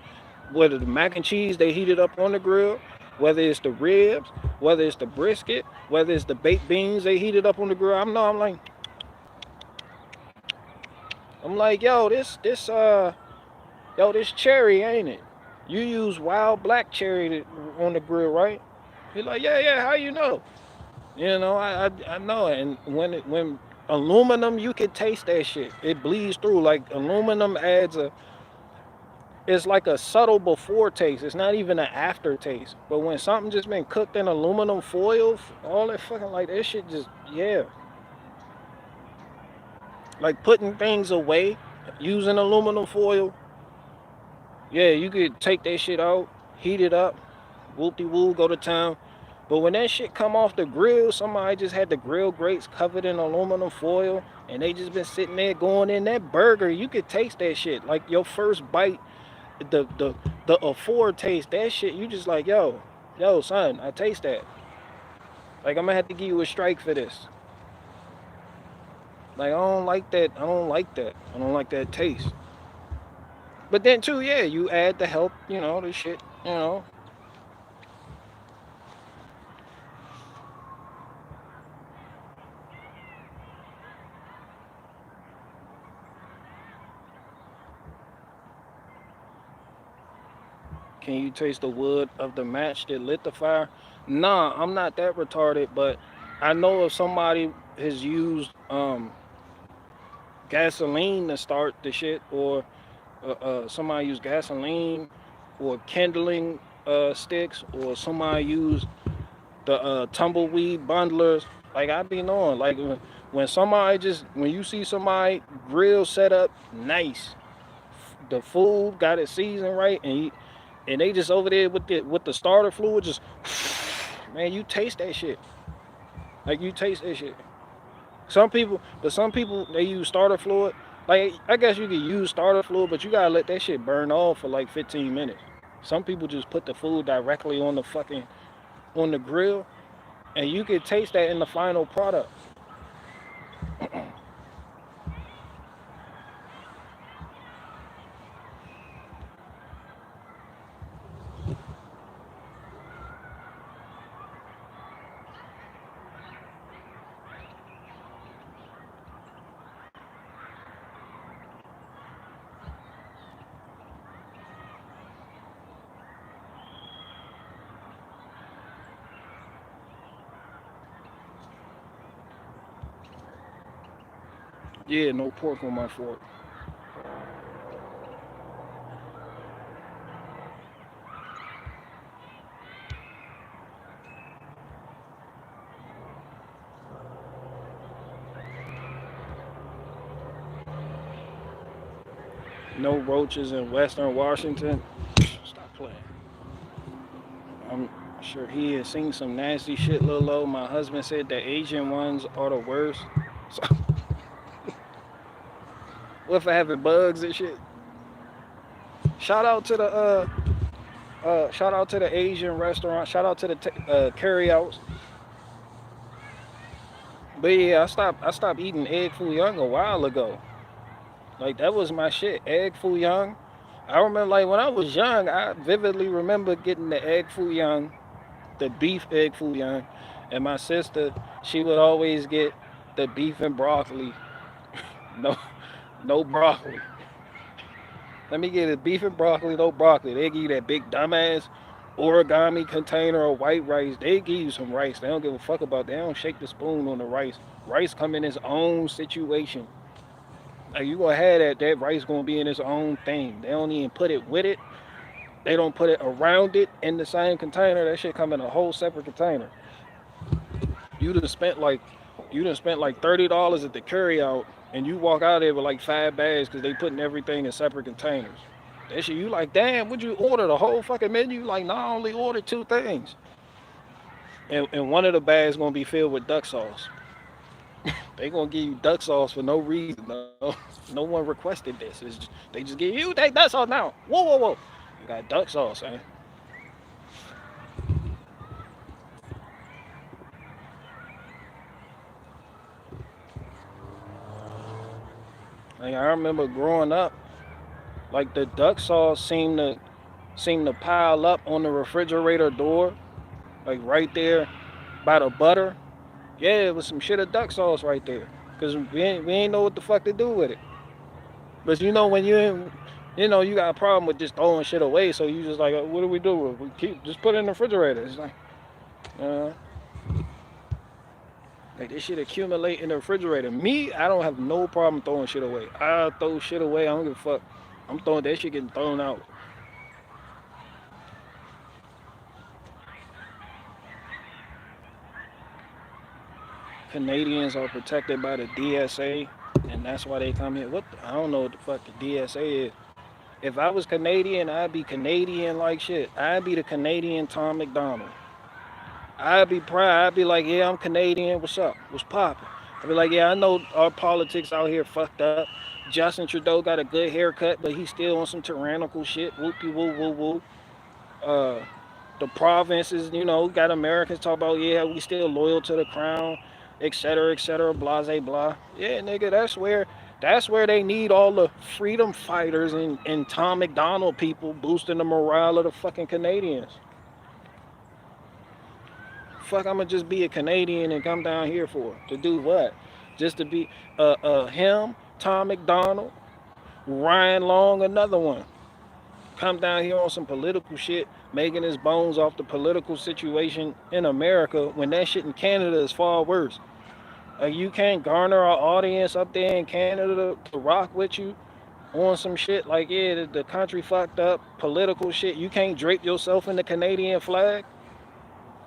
whether the mac and cheese they heat it up on the grill, whether it's the ribs, whether it's the brisket, whether it's the baked beans they heat it up on the grill. I'm like, yo, this cherry, ain't it? You use wild black cherry on the grill, right? He's like, yeah. How you know? I know. And when aluminum, you can taste that shit. It bleeds through. Like aluminum adds a, it's like a subtle before taste. It's not even an aftertaste. But when something just been cooked in aluminum foil, all that fucking like that shit just yeah. Like putting things away using aluminum foil. Yeah, you could take that shit out, heat it up, whoop de woo, go to town. But when that shit come off the grill, somebody just had the grill grates covered in aluminum foil, and they just been sitting there going in that burger. You could taste that shit. Like your first bite, the afford taste, that shit. You just like, yo, son, I taste that. Like I'm gonna have to give you a strike for this. Like I don't like that. I don't like that. I don't like that taste. But then too, yeah, you add the help, the shit, Can you taste the wood of the match that lit the fire? Nah, I'm not that retarded, but I know if somebody has used gasoline to start the shit, or somebody used gasoline or kindling sticks, or somebody used the tumbleweed bundlers. Like I be knowing, like when somebody just when you see somebody grill set up nice, the food got it seasoned right, and they just over there with the starter fluid, just man, you taste that shit. Like you taste that shit. Some people they use starter fluid. Like I guess you could use starter fluid, but you gotta let that shit burn off for like 15 minutes. Some people just put the food directly on the grill, and you can taste that in the final product. Yeah, no pork on my fork. No roaches in Western Washington. Stop playing. I'm sure he has seen some nasty shit, Lil Lo. My husband said the Asian ones are the worst. So, what if I having bugs and shit? Shout out to the shout out to the Asian restaurant. Shout out to the carryouts. But yeah, I stopped eating egg foo young a while ago. Like that was my shit. Egg foo young. I remember like when I was young, I vividly remember getting the egg foo young, the beef egg foo young, and my sister, she would always get the beef and broccoli. No, no broccoli. Let me get a beef and broccoli, no broccoli. They give you that big dumbass origami container of white rice. They give you some rice. They don't give a fuck about that. They don't shake the spoon on the rice. Rice come in its own situation. Like you gonna have that rice gonna be in its own thing. They don't even put it with it. They don't put it around it in the same container. That shit come in a whole separate container. You done spent like $30 at the carryout, and you walk out there with like 5 bags because they putting everything in separate containers. That shit, you like, damn, would you order the whole fucking menu? Like, no, I only ordered two things. And one of the bags gonna be filled with duck sauce. They gonna give you duck sauce for no reason. No, no one requested this. They just give you take duck sauce now. Whoa. You got duck sauce, man. Like I remember growing up, like the duck sauce seemed to seem to pile up on the refrigerator door, like right there by the butter. Yeah, it was some shit of duck sauce right there. Cause we ain't know what the fuck to do with it. But you know when you got a problem with just throwing shit away, so you just like, what do we do? We keep just put it in the refrigerator. It's uh, like this shit accumulate in the refrigerator. Me, I don't have no problem throwing shit away. I throw shit away. I don't give a fuck. I'm throwing that shit getting thrown out. Canadians are protected by the DSA, and that's why they come here. I don't know what the fuck the DSA is. If I was Canadian, I'd be Canadian like shit. I'd be the Canadian Tom McDonald. I'd be proud. I'd be like, yeah, I'm Canadian. What's up? What's poppin'? I'd be like, yeah, I know our politics out here fucked up. Justin Trudeau got a good haircut, but he's still on some tyrannical shit. Whoopie woo woo woo. Uh, the provinces, got Americans talk about, yeah, we still loyal to the crown, et cetera, blase blah. Yeah, nigga, that's where they need all the freedom fighters and Tom McDonald people boosting the morale of the fucking Canadians. Fuck, I'ma just be a Canadian and come down here for to do what? Just to be him, Tom McDonald, Ryan Long, another one. Come down here on some political shit, making his bones off the political situation in America when that shit in Canada is far worse. You can't garner an audience up there in Canada to rock with you on some shit like, yeah, the country fucked up, political shit. You can't drape yourself in the Canadian flag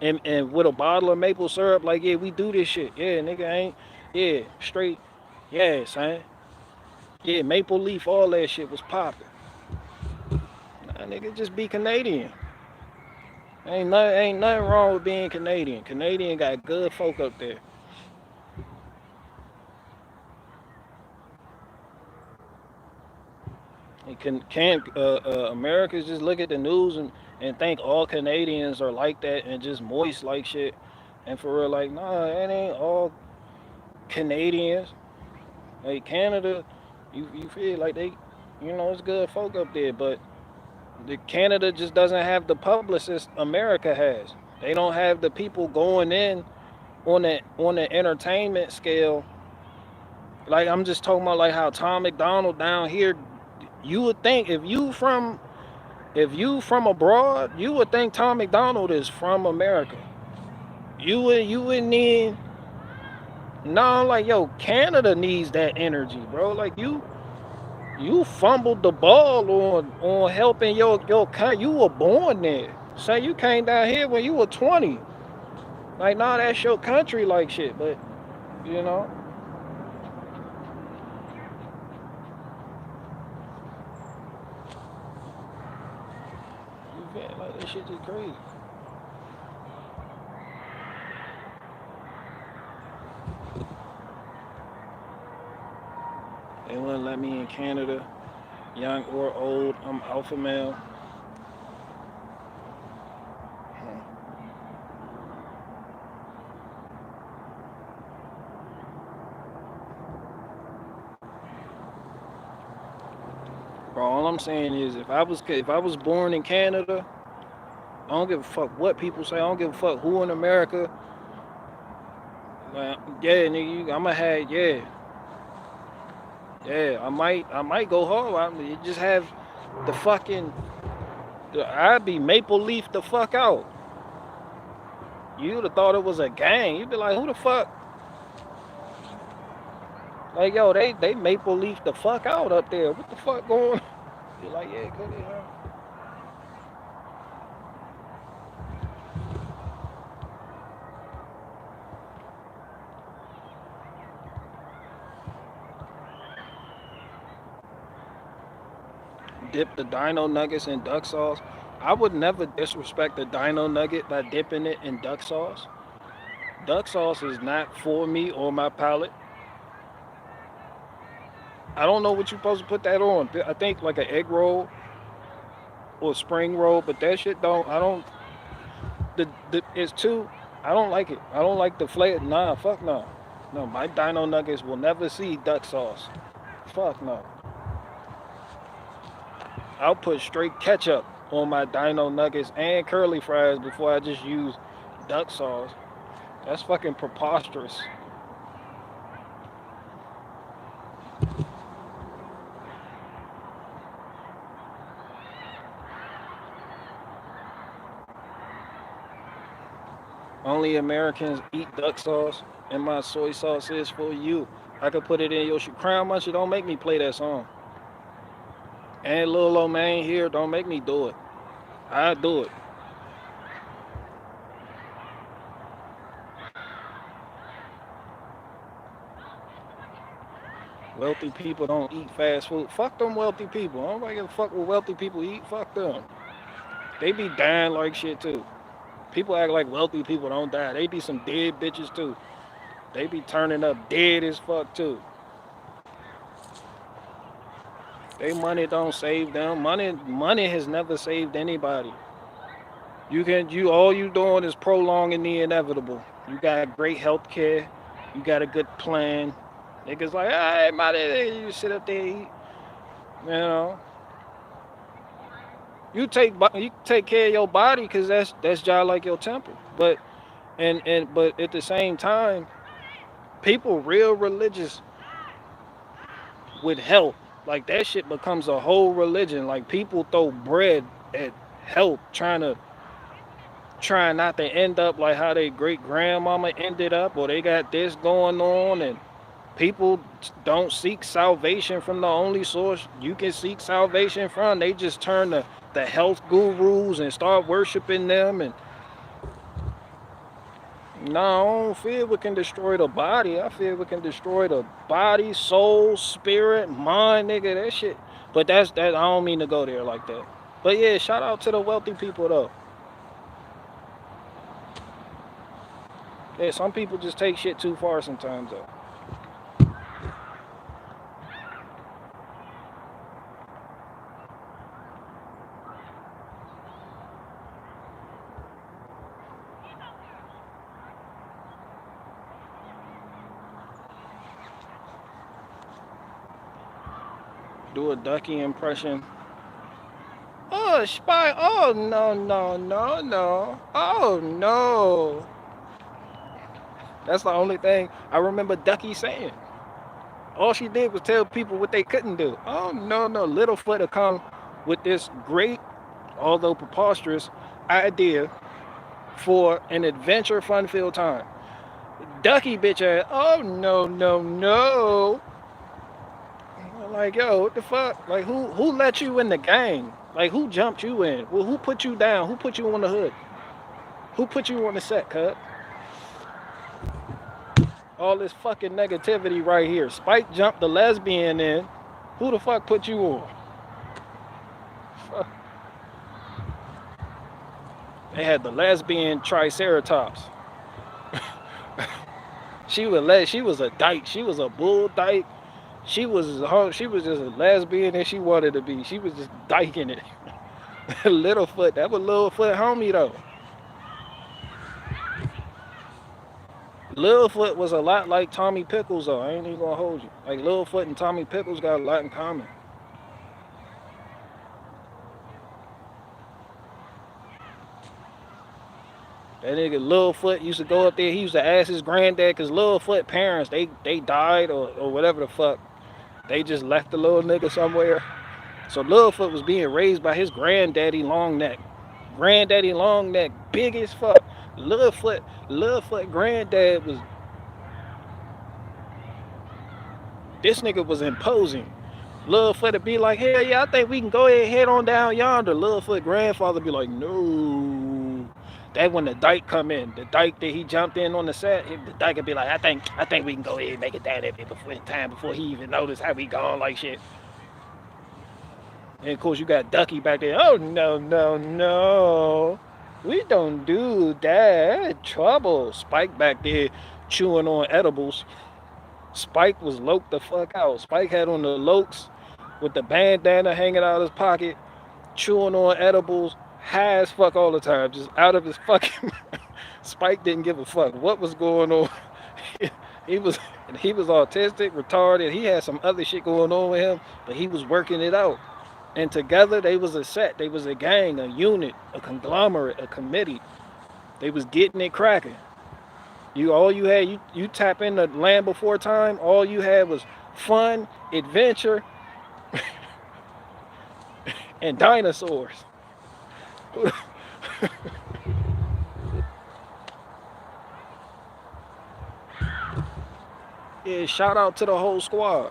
and with a bottle of maple syrup, like, yeah, we do this shit. Yeah, nigga ain't, yeah, straight, yeah, son. Yeah, maple leaf, all that shit was popping. Nah, nigga, just be Canadian. Ain't nothing wrong with being Canadian. Canadian got good folk up there. Americans just look at the news and think all Canadians are like that and just moist like shit. And for real, like, nah, it ain't all Canadians. Like Canada, you feel like they, it's good folk up there, but the Canada just doesn't have the publicists America has. They don't have the people going in on the entertainment scale. Like I'm just talking about like how Tom McDonald down here, you would think if you from abroad, you would think Tom McDonald is from America. You wouldn't need. No, like yo, Canada needs that energy, bro. Like you fumbled the ball on helping your country. You were born there. Say you came down here when you were 20. Like nah, that's your country like shit, but you know. You feel like that shit just crazy. They wouldn't let me in Canada, young or old. I'm alpha male. Bro, all I'm saying is if I was born in Canada, I don't give a fuck what people say. I don't give a fuck who in America. Yeah, nigga, I'ma have yeah. I might go hard. You just have the fucking. I'd be maple leaf the fuck out. You'd have thought it was a gang. You'd be like, who the fuck? Like yo, they maple leaf the fuck out up there. What the fuck going? Be like, yeah, go there. Dip the dino nuggets in duck sauce. I would never disrespect the dino nugget by dipping it in duck sauce. Duck sauce is not for me or my palate. I don't know what you're supposed to put that on. I think like an egg roll or a spring roll, but that shit I don't. It's too. I don't like it. I don't like the flavor. Nah, fuck no. No, my dino nuggets will never see duck sauce. Fuck no. I'll put straight ketchup on my dino nuggets and curly fries before I just use duck sauce. That's fucking preposterous. Only Americans eat duck sauce, and my soy sauce is for you. I could put it in your Crown Muncher. Don't make me play that song. And Lil old man here, don't make me do it. I do it. Wealthy people don't eat fast food. Fuck them wealthy people. I don't give a fuck what wealthy people eat. Fuck them. They be dying like shit too. People act like wealthy people don't die. They be some dead bitches too. They be turning up dead as fuck too. They money don't save them. Money has never saved anybody. All you doing is prolonging the inevitable. You got great health care. You got a good plan. Niggas like, hey, money, you sit up there and eat. You know. You take care of your body because that's just like your temple. But at the same time, people real religious with health. Like that shit becomes a whole religion. Like people throw bread at health, trying not to end up like how their great grandmama ended up, or they got this going on, and people don't seek salvation from the only source you can seek salvation from. They just turn to the health gurus and start worshiping them. And no, I don't feel we can destroy the body. I feel we can destroy the body, soul, spirit, mind, nigga, that shit. But that I don't mean to go there like that. But yeah, shout out to the wealthy people though. Yeah, some people just take shit too far sometimes though. Do a ducky impression. Oh, spy. Oh, no, no, no, no. Oh, no. That's the only thing I remember Ducky saying. All she did was tell people what they couldn't do. Oh, no, no. Littlefoot will come with this great, although preposterous, idea for an adventure fun-filled time. Ducky bitch ass, oh, no, no, no. Like, yo, what the fuck? Like, who let you in the gang? Like, who jumped you in? Well, who put you down? Who put you on the hood? Who put you on the set, cut? All this fucking negativity right here. Spike jumped the lesbian in. Who the fuck put you on? Fuck. They had the lesbian triceratops. She was a dyke. She was a bull dyke. She was just a lesbian and she wanted to be. She was just dyking it. Littlefoot, that was Littlefoot homie though. Littlefoot was a lot like Tommy Pickles though. I ain't even gonna hold you. Like Littlefoot and Tommy Pickles got a lot in common. That nigga Littlefoot used to go up there. He used to ask his granddad because Littlefoot parents they died or whatever the fuck. They just left the little nigga somewhere. So Littlefoot was being raised by his granddaddy Longneck. Granddaddy Longneck, big as fuck. Littlefoot granddad was. This nigga was imposing. Littlefoot would be like, hell yeah, I think we can go ahead and head on down yonder. Littlefoot grandfather be like, no. That when the dyke come in, the dyke that he jumped in on the set, the dyke would be like, I think we can go ahead and make it down there before he even noticed how we gone like shit. And of course you got Ducky back there. Oh no, no, no. We don't do that. Trouble. Spike back there chewing on edibles. Spike was loked the fuck out. Spike had on the lokes with the bandana hanging out of his pocket, chewing on edibles. High as fuck all the time, just out of his fucking. Spike didn't give a fuck what was going on. he was autistic, retarded. He had some other shit going on with him, but he was working it out. And together they was a set, they was a gang, a unit, a conglomerate, a committee. They was getting it cracking. You tap in the Land Before Time, all you had was fun, adventure, and dinosaurs. Yeah, shout out to the whole squad.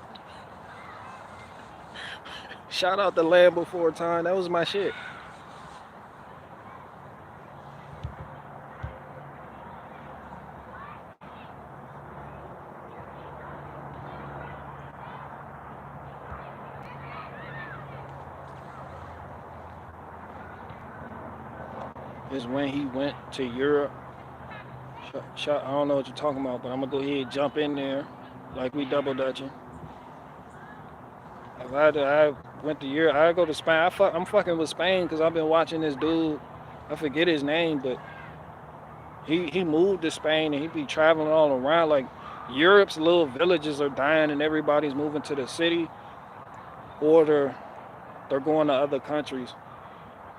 Shout out to Land Before Time. That was my shit. Is when he went to Europe. I don't know what you're talking about, but I'm gonna go ahead and jump in there, like we double dutching. I went to Europe. I go to Spain. I'm fucking with Spain because I've been watching this dude. I forget his name, but he moved to Spain and he be traveling all around. Like Europe's little villages are dying and everybody's moving to the city, or they're going to other countries.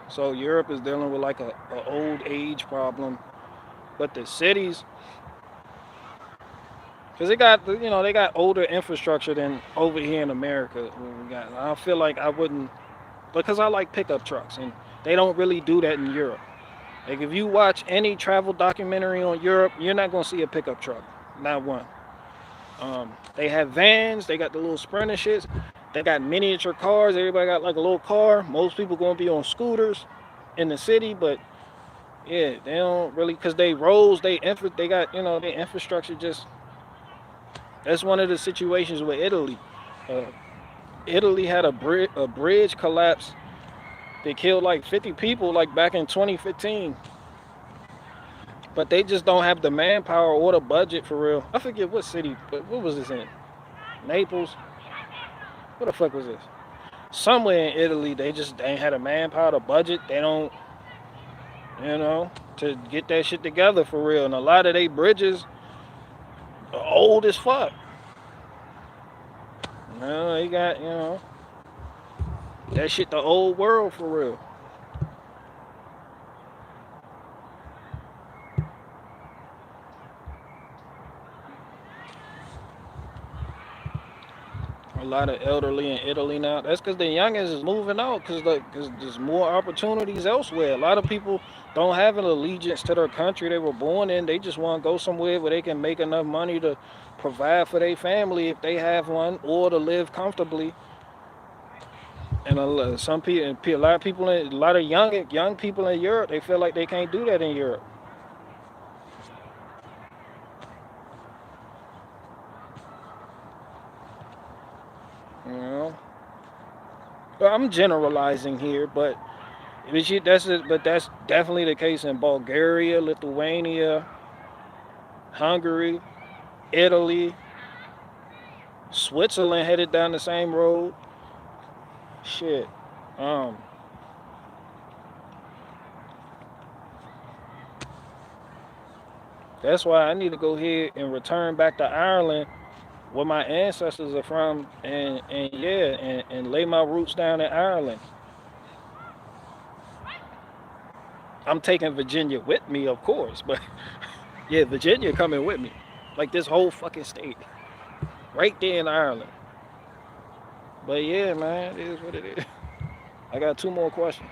So Europe is dealing with like a old age problem, but the cities, because they got older infrastructure than over here in America. I feel like I wouldn't, because I like pickup trucks and they don't really do that in Europe. Like if you watch any travel documentary on Europe, you're not gonna see a pickup truck, not one. They have vans, they got the little sprinter shits, they got miniature cars. Everybody got like a little car. Most people gonna be on scooters in the city, but yeah, they don't really, because they roads, they got their infrastructure just. That's one of the situations with Italy. Uh, Italy had a bridge collapse. They killed like 50 people like back in 2015. But they just don't have the manpower or the budget for real. I forget what city, but what was this in? Naples? What the fuck was this? Somewhere in Italy, they ain't had a manpower, the budget. They don't, to get that shit together for real. And a lot of they bridges are old as fuck. They got, that shit the old world for real. A lot of elderly in Italy now. That's because the youngins is moving out because there's more opportunities elsewhere. A lot of people don't have an allegiance to their country they were born in. They just want to go somewhere where they can make enough money to provide for their family if they have one, or to live comfortably. And a lot of people, a lot of young people in Europe, they feel like they can't do that in Europe. You know, but I'm generalizing here, but that's definitely the case in Bulgaria, Lithuania, Hungary, Italy, Switzerland headed down the same road. Shit. Um, that's why I need to go ahead and return back to Ireland where my ancestors are from and lay my roots down in Ireland. I'm taking Virginia with me, of course, but yeah, Virginia coming with me. Like this whole fucking state. Right there in Ireland. But yeah, man, it is what it is. I got 2 more questions.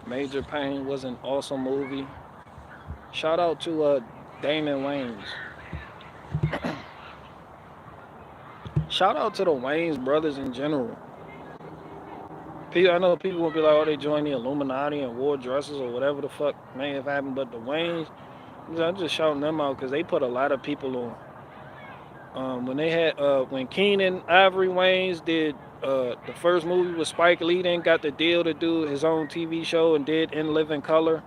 Major Pain was an awesome movie. Shout out to Damon Wayans. Shout out to the Wayans brothers in general. I know people will be like, oh, they joined the Illuminati and wore dresses or whatever the fuck may have happened, but the Wayans, I'm just shouting them out because they put a lot of people on. When Keenan Ivory Wayans did the first movie with Spike Lee, then got the deal to do his own TV show and did In Living Color.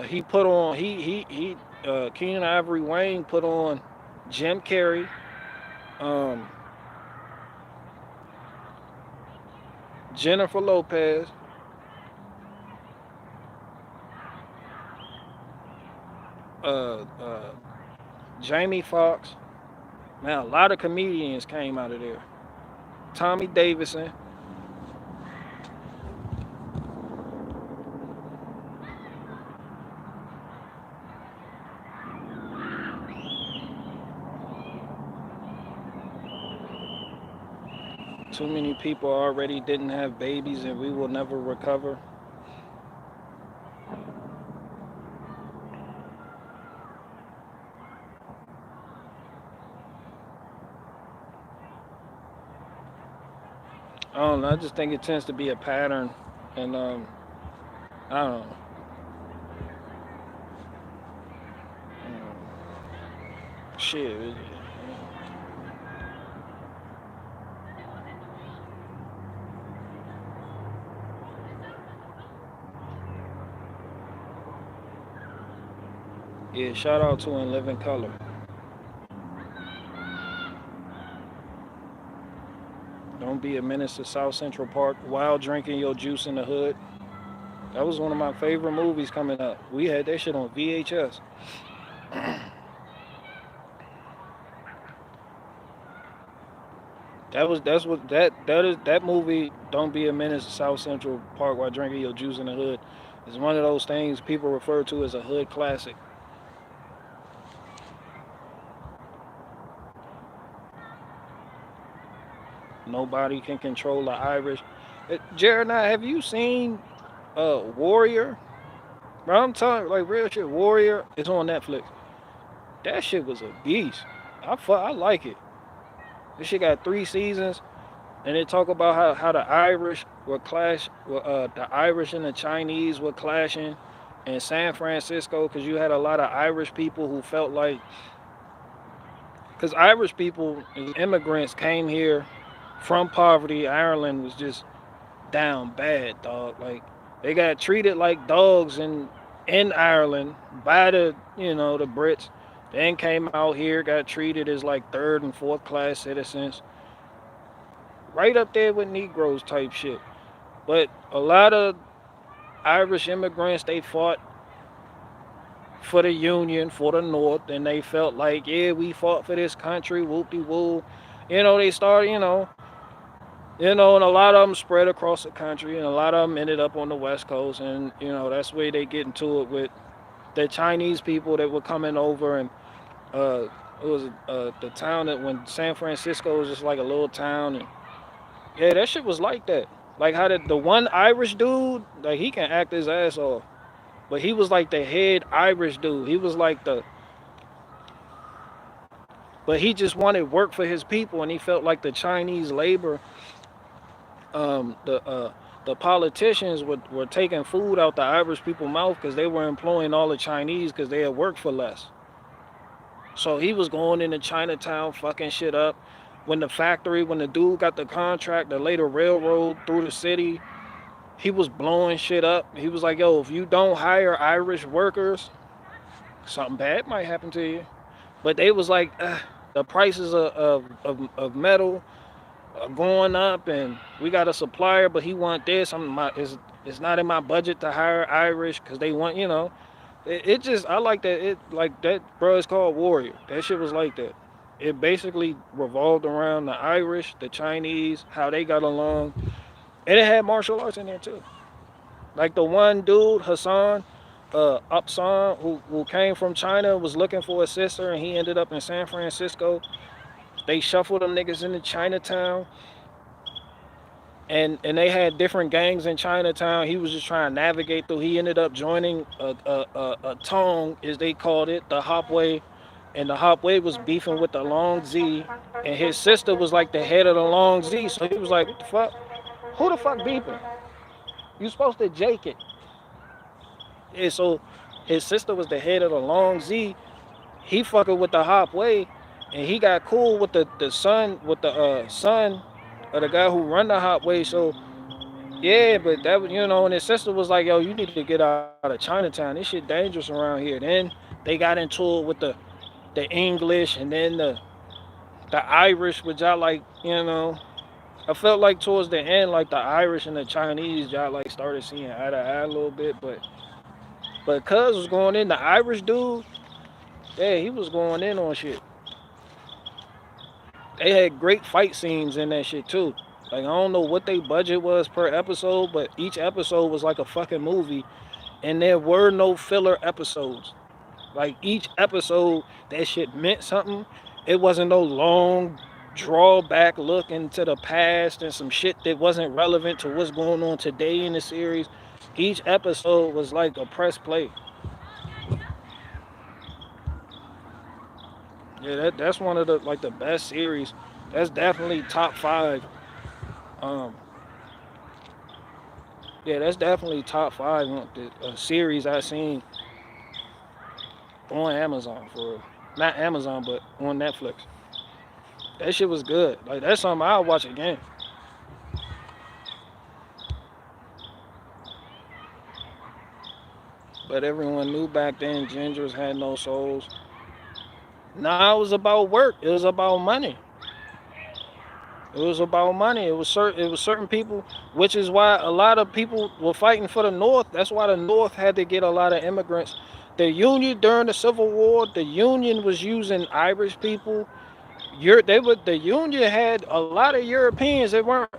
He put on Keenan Ivory Wayne put on Jim Carrey, Jennifer Lopez, uh, Jamie Foxx. Man, a lot of comedians came out of there. Tommy Davidson. Too many people already didn't have babies, and we will never recover. I don't know. I just think it tends to be a pattern, and I don't know. Shit. Yeah, shout out to In Living Color. Don't be a menace to South Central Park while drinking your juice in the hood. That was one of my favorite movies coming up. We had that shit on VHS. That movie. Don't be a menace to South Central Park while drinking your juice in the hood. Is one of those things people refer to as a hood classic. Nobody can control the Irish. Jared, now have you seen Warrior? Bro, I'm telling you, like real shit. Warrior is on Netflix. That shit was a beast. I like it. This shit got 3 seasons, and they talk about how the Irish were clash, the Irish and the Chinese were clashing in San Francisco because you had a lot of Irish people who felt like, because Irish people, immigrants came here from poverty. Ireland was just down bad, dog. Like they got treated like dogs in Ireland by the Brits. Then came out here, got treated as like third and fourth class citizens, right up there with Negroes type shit. But a lot of Irish immigrants, they fought for the Union, for the North, and they felt like, yeah, we fought for this country, whoop de woo. They started, and a lot of them spread across the country, and a lot of them ended up on the West Coast, and that's where they get into it with the Chinese people that were coming over, and uh, it was the town that when San Francisco was just like a little town, and yeah, that shit was like that. Like how the one Irish dude, like he can act his ass off, but he was like the head Irish dude. He was like but he just wanted work for his people, and he felt like the Chinese labor, the politicians were taking food out the Irish people's mouth because they were employing all the Chinese because they had worked for less. So he was going into Chinatown, fucking shit up. When the dude got the contract to lay the railroad through the city, he was blowing shit up. He was like, yo, if you don't hire Irish workers, something bad might happen to you. But they was like, the prices of metal are going up, and we got a supplier, but he want this. It's not in my budget to hire Irish because they want, it just, I like that. It like that, bro. It's called Warrior. That shit was like that. It basically revolved around the Irish, the Chinese, how they got along, and it had martial arts in there too. Like the one dude, Hassan, Upsan, who came from China, was looking for a sister, and he ended up in San Francisco. They shuffled them niggas into Chinatown, and they had different gangs in Chinatown. He was just trying to navigate through. He ended up joining a tong, as they called it, the Hopway, and the Hopway was beefing with the Long Z, and his sister was like the head of the Long Z. So he was like, "What the fuck? Who the fuck beefing? You supposed to Jake it?" And so his sister was the head of the Long Z. He fucking with the Hopway, and he got cool with the son son of the guy who run the Hopway. So yeah, but that was and his sister was like, "Yo, you need to get out of Chinatown. This shit dangerous around here." Then they got into it with the English, and then the Irish, which I like. I felt like towards the end, like the Irish and the Chinese, y'all like started seeing eye to eye a little bit, but Cuz was going in, the Irish dude, Yeah, he was going in on shit. They had great fight scenes in that shit too. Like I don't know what their budget was per episode, but each episode was like a fucking movie, and there were no filler episodes. Like each episode, that shit meant something. It wasn't no long drawback look into the past and some shit that wasn't relevant to what's going on today in the series. Each episode was like a press play. Yeah, that's one of the like the best series. That's definitely top five. Um, yeah, that's definitely top five on the series I seen on Amazon for real. Not Amazon, but on Netflix. That shit was good. Like that's something I'll watch again. But everyone knew back then gingers had no souls. Nah, it was about work. It was about money. It was about money. It was certain people, which is why a lot of people were fighting for the North. That's why the North had to get a lot of immigrants. The Union during the Civil War, the Union was using Irish people. The Union had a lot of Europeans that weren't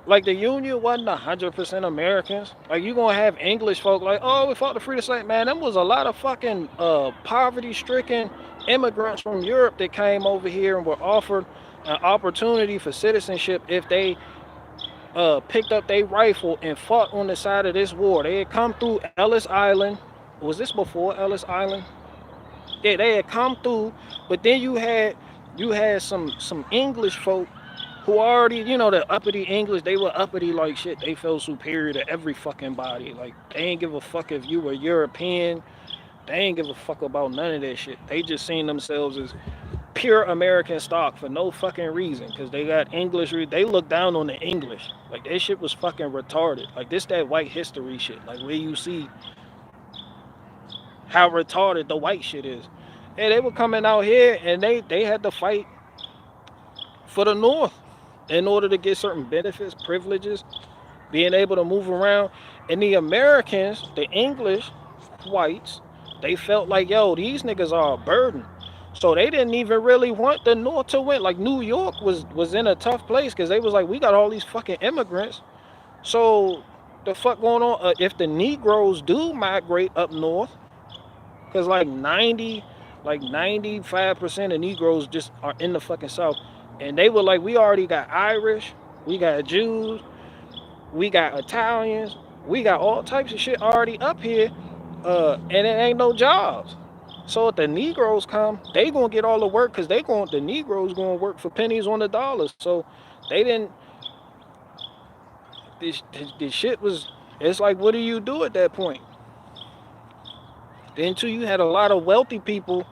like the Union wasn't 100% Americans. Like you gonna have English folk like, oh, we fought to free the slave. Man, them was a lot of fucking poverty-stricken immigrants from Europe that came over here and were offered an opportunity for citizenship if they picked up their rifle and fought on the side of this war. They had come through Ellis Island. Was this before Ellis Island? Yeah, they had come through, but then you had some English folk who already, the uppity English, they were uppity like shit. They felt superior to every fucking body. Like, they ain't give a fuck if you were European. They ain't give a fuck about none of that shit. They just seen themselves as pure American stock for no fucking reason. Because they got English, they look down on the English. Like, that shit was fucking retarded. Like, this that white history shit. Like, where you see how retarded the white shit is. And they were coming out here and they had to fight for the North in order to get certain benefits, privileges, being able to move around. And the Americans, the English whites, they felt like, yo, these niggas are a burden. So they didn't even really want the North to win. Like New York was in a tough place because they was like, we got all these fucking immigrants. So the fuck going on? If the Negroes do migrate up north, because like 95% of Negroes just are in the fucking South. And they were like, we already got Irish, we got Jews, we got Italians, we got all types of shit already up here, and it ain't no jobs. So if the Negroes come, they gonna get all the work because the Negroes gonna work for pennies on the dollar. So they didn't. This shit was. It's like, what do you do at that point? Then too, you had a lot of wealthy people.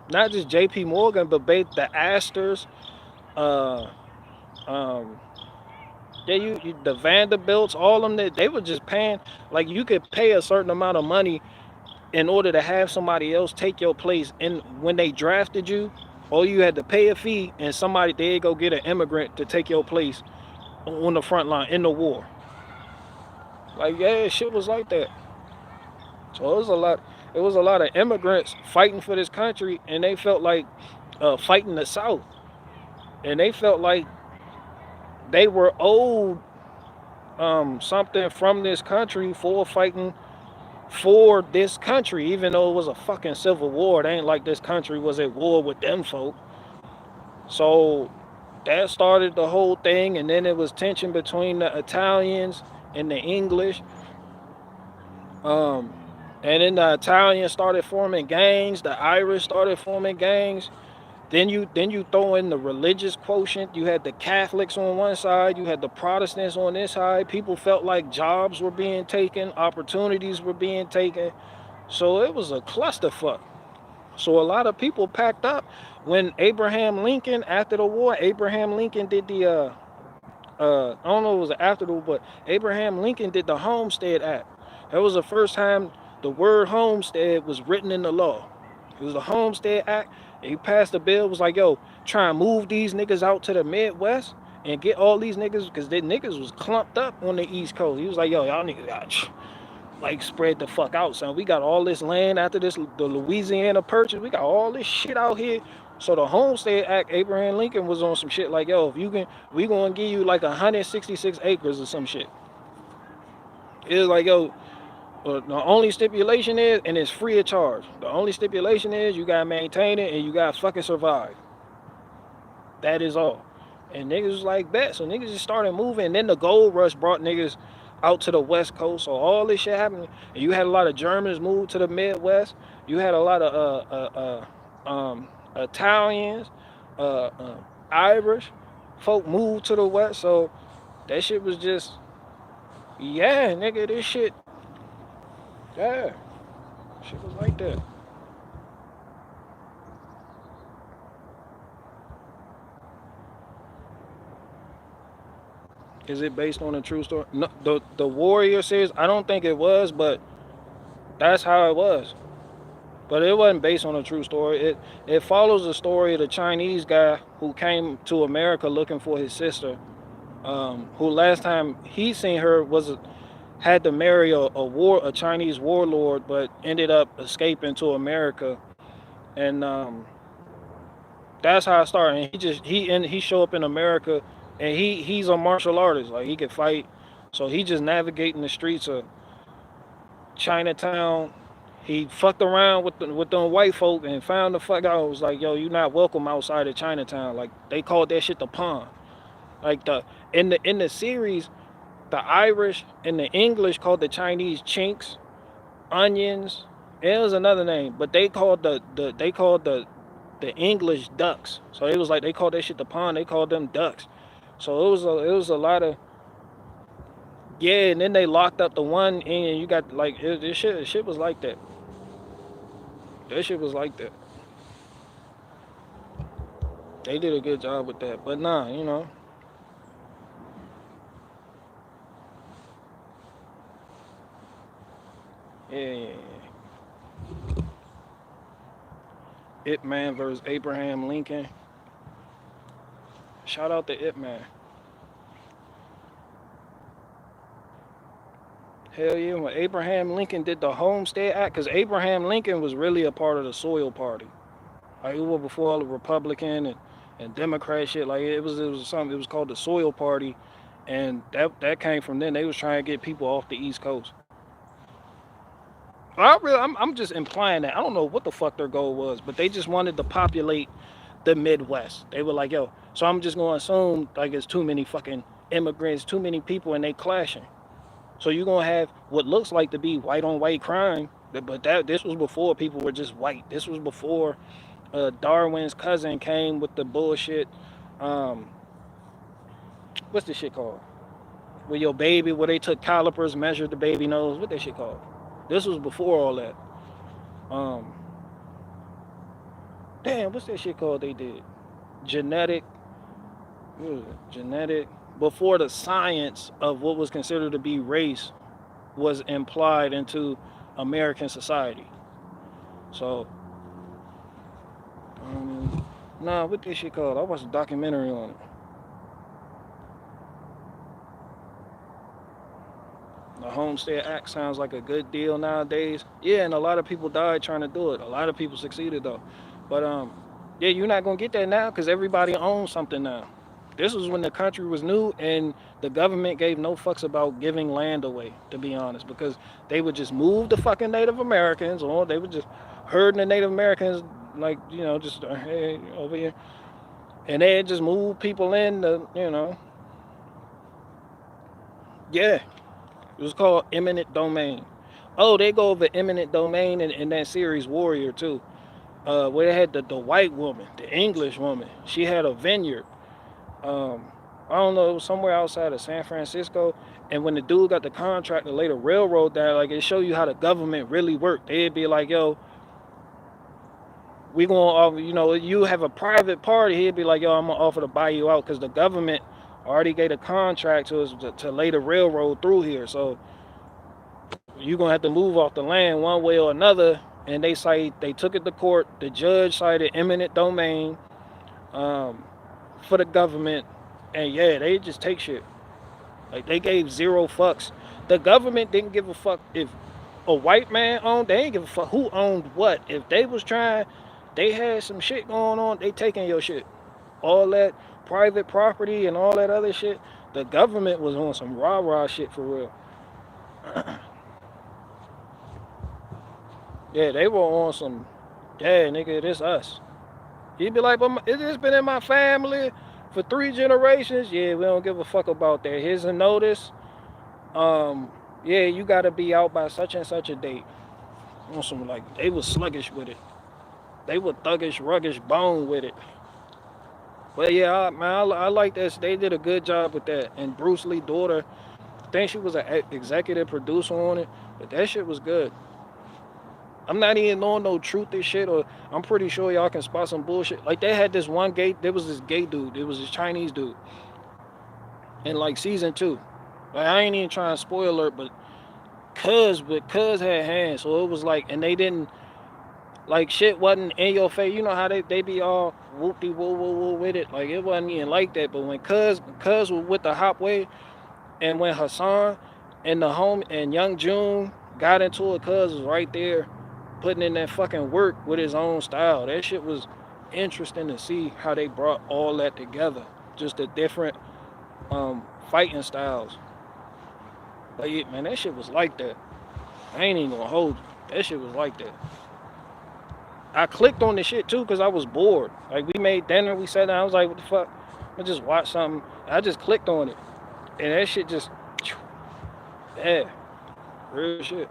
Not just J.P. Morgan, but the Astors, uh, um, the Vanderbilts, all of them, that they were just paying. Like you could pay a certain amount of money in order to have somebody else take your place. And when they drafted you, all you had to pay a fee, and somebody they'd go get an immigrant to take your place on the front line in the war. Like yeah, shit was like that. So it was a lot. It was a lot of immigrants fighting for this country, and they felt like fighting the South, and they felt like they were owed something from this country for fighting for this country, even though it was a fucking civil war. It ain't like this country was at war with them folk. So that started the whole thing, and then it was tension between the Italians and the English. And then the Italians started forming gangs, the Irish started forming gangs. Then you throw in the religious quotient. You had the Catholics on one side, you had the Protestants on this side. People felt like jobs were being taken, opportunities were being taken. So it was a clusterfuck. So a lot of people packed up when Abraham Lincoln, after the war, Abraham Lincoln did the I don't know if it was after the war, but Abraham Lincoln did the Homestead Act. That was the first time the word homestead was written in the law. It was the Homestead Act. And he passed a bill. It was like, yo, try and move these niggas out to the Midwest and get all these niggas, because the niggas was clumped up on the East Coast. He was like, yo, y'all niggas, like spread the fuck out, son. We got all this land after the Louisiana Purchase. We got all this shit out here. So the Homestead Act, Abraham Lincoln was on some shit like, yo, if you can, we gonna give you like 166 acres or some shit. It was like, yo, the only stipulation is, and it's free of charge. The only stipulation is you gotta maintain it and you gotta fucking survive. That is all. And niggas was like, bet. So niggas just started moving. And then the gold rush brought niggas out to the West Coast. So all this shit happened. And you had a lot of Germans move to the Midwest. You had a lot of Italians, Irish folk moved to the West. So that shit was just, yeah, nigga, this shit, yeah, shit was like that. Is it based on a true story? No, the Warrior series, I don't think it was, but that's how it was. But it wasn't based on a true story. It follows the story of the Chinese guy who came to America looking for his sister, who last time he seen her had to marry a Chinese warlord, but ended up escaping to America, and that's how it started. And he show up in America, and he's a martial artist, like he could fight, so he just navigating the streets of Chinatown. He fucked around with them white folk and found the fuck out. It was like, yo, you not welcome outside of Chinatown. Like they called that shit the pond. Like in the series, the Irish and the English called the Chinese chinks, onions. It was another name, but they called the English ducks. So it was like they called that shit the pond. They called them ducks. So it was a lot of, yeah. And then they locked up the one, and you got like this shit was like that. That shit was like that. They did a good job with that, but nah, you know. Yeah. Ip Man versus Abraham Lincoln. Shout out to Ip Man. Hell yeah, when Abraham Lincoln did the Homestead Act, because Abraham Lincoln was really a part of the Soil Party. Like it was before all the Republican and Democrat shit. Like it was something. It was called the Soil Party, and that came from then. They was trying to get people off the East Coast. I'm just implying that I don't know what the fuck their goal was, but they just wanted to populate the Midwest. They were like, yo, so I'm just gonna assume like it's too many fucking immigrants, too many people, and they clashing. So you're gonna have what looks like to be white on white crime, but this was before people were just white. This was before Darwin's cousin came with the bullshit. Um, what's this shit called? With your baby, where they took calipers, measured the baby nose. What that shit called? This was before all that. Um, damn, what's that shit called? They did genetic. What was it? Genetic. Before the science of what was considered to be race was implied into American society. So, nah, what this shit called? I watched a documentary on it. The Homestead Act sounds like a good deal nowadays. Yeah, and a lot of people died trying to do it. A lot of people succeeded though. But yeah, you're not gonna get that now because everybody owns something now. This was when the country was new and the government gave no fucks about giving land away, to be honest, because they would just move the fucking Native Americans, or they would just herding the Native Americans, like, you know, just hey, over here. And they'd just move people in, you know. Yeah, it was called eminent domain. Oh, they go over eminent domain in that series Warrior too. Where they had the white woman, the English woman. She had a vineyard. I don't know, it was somewhere outside of San Francisco. And when the dude got the contract to lay the railroad down, like it show you how the government really worked. They'd be like, yo, we gonna, you know, you have a private party. He'd be like, yo, I'm gonna offer to buy you out because the government already gave a contract to us to lay the railroad through here. So you're gonna have to move off the land one way or another. And they took it to court. The judge cited eminent domain for the government, and yeah, they just take shit. Like they gave zero fucks. The government didn't give a fuck if a white man owned. They ain't give a fuck who owned what. If they was trying, they had some shit going on. They taking your shit. All that private property and all that other shit. The government was on some rah-rah shit for real. Yeah, they were on some, yeah, nigga, this us. He'd be like, but it's been in my family for 3 generations. Yeah, we don't give a fuck about that. Here's a notice. Yeah, you gotta be out by such and such a date. On some, like, they was sluggish with it. They were thuggish, ruggish bone with it. But yeah, man, I like this. They did a good job with that. And Bruce Lee's daughter, I think she was an executive producer on it. But that shit was good. I'm not even knowing no truth and shit, or I'm pretty sure y'all can spot some bullshit. Like they had this one gay, there was this gay dude, it was this Chinese dude. In like season 2. Like I ain't even trying to spoil her, but Cuz had hands, so it was like, and they didn't, like shit wasn't in your face. You know how they be all whoopty woo woo woo with it. Like it wasn't even like that. But when Cuz was with the hop way, and when Hassan and the home and Young June got into it, Cuz was right there putting in that fucking work with his own style. That shit was interesting to see how they brought all that together. Just the different fighting styles. But yeah, man, that shit was like that. I ain't even gonna hold you. That shit was like that. I clicked on the shit too because I was bored. Like we made dinner, we sat down, I was like, what the fuck? I just watch something. I just clicked on it. And that shit just, yeah, real shit.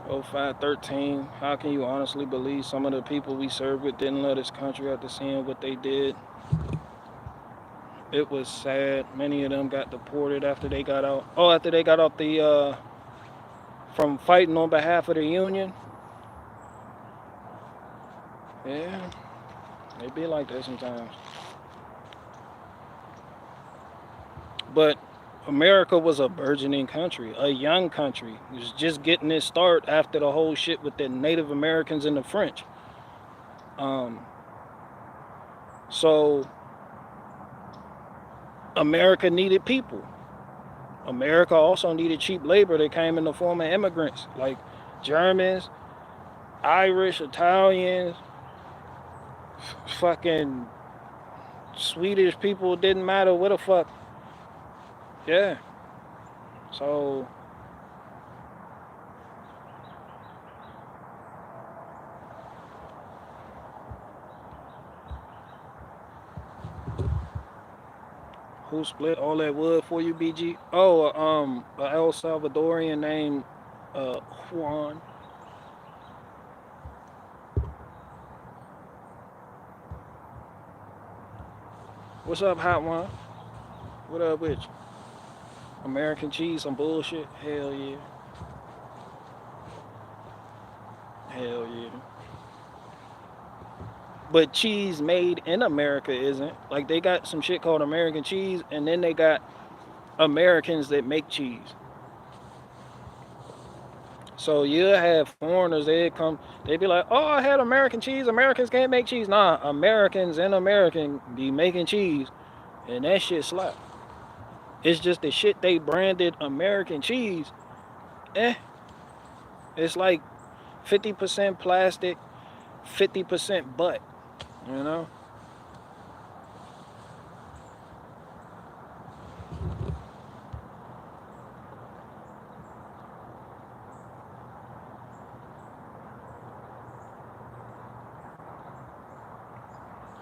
Oh 0513, how can you honestly believe some of the people we served with didn't let this country after seeing what they did? It was sad. Many of them got deported after they got out. Oh, after they got out from fighting on behalf of the union. Yeah, they be like that sometimes. But America was a burgeoning country, a young country. It was just getting its start after the whole shit with the Native Americans and the French. So America needed people. America also needed cheap labor that came in the form of immigrants, like Germans, Irish, Italians, fucking Swedish people, didn't matter what the fuck. Yeah. So who split all that wood for you, BG? Oh, a El Salvadorian named Juan. What's up, Hot One? What up with you? American cheese, some bullshit? Hell yeah. Hell yeah. But cheese made in America isn't. Like they got some shit called American cheese, and then they got Americans that make cheese. So you'll have foreigners, they be like, oh, I had American cheese, Americans can't make cheese. Nah, Americans and American be making cheese, and that shit slap. It's just the shit they branded American cheese, it's like 50% plastic, 50% butt, you know?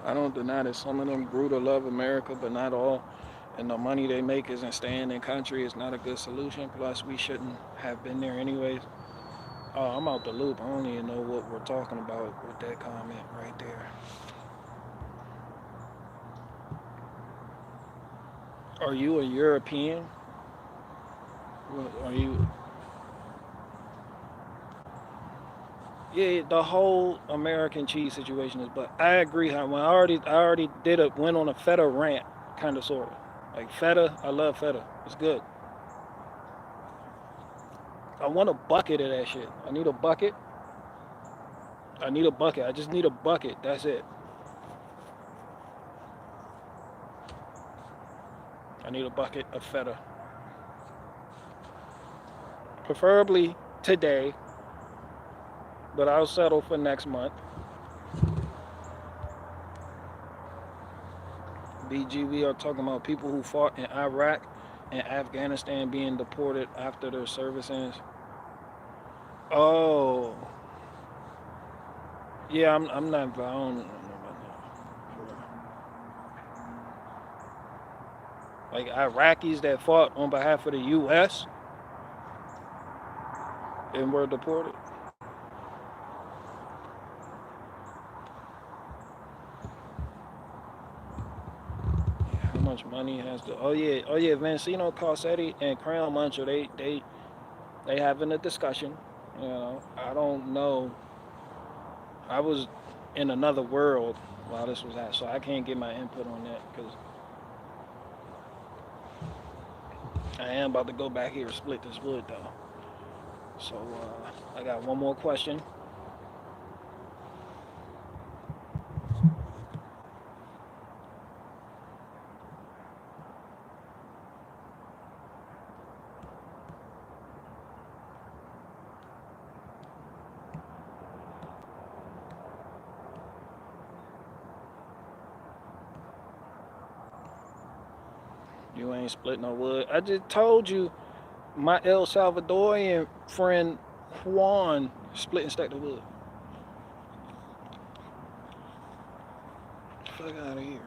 I don't deny that some of them grew to love America, but not all. And the money they make isn't staying in country. It's not a good solution. Plus, we shouldn't have been there anyways. Oh, I'm out the loop. I don't even know what we're talking about with that comment right there. Are you a European? Are you? Yeah, the whole American cheese situation is. But I agree. When I already went on a feta rant, kind of sort of. Like feta, I love feta. It's good. I want a bucket of that shit. I need a bucket. I need a bucket. I just need a bucket. That's it. I need a bucket of feta. Preferably today, but I'll settle for next month. BG, we are talking about people who fought in Iraq and Afghanistan being deported after their service ends. Oh, yeah, I'm not. I don't know about that. Like Iraqis that fought on behalf of the U.S. and were deported. How much money has to? Oh yeah, Vancino Corsetti and Crown Muncher, they having a discussion. You know, I don't know. I was in another world while this was at, so I can't get my input on that because I am about to go back here and split this wood though. So I got one more question. You ain't split no wood. I just told you my El Salvadorian friend Juan split and stacked the wood. Fuck out of here.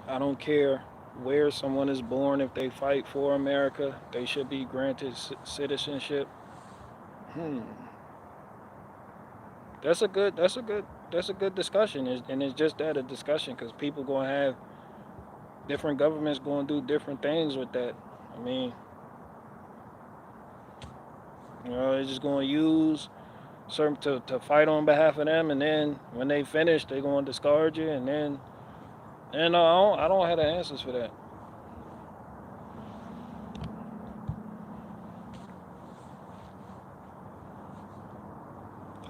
I don't care where someone is born. If they fight for America, they should be granted citizenship. Hmm. That's a good. That's a good. That's a good discussion, and it's just that a discussion because people gonna have different governments gonna do different things with that. I mean, they're just gonna use certain to fight on behalf of them, and then when they finish, they're gonna discard you, and then and I don't have the answers for that.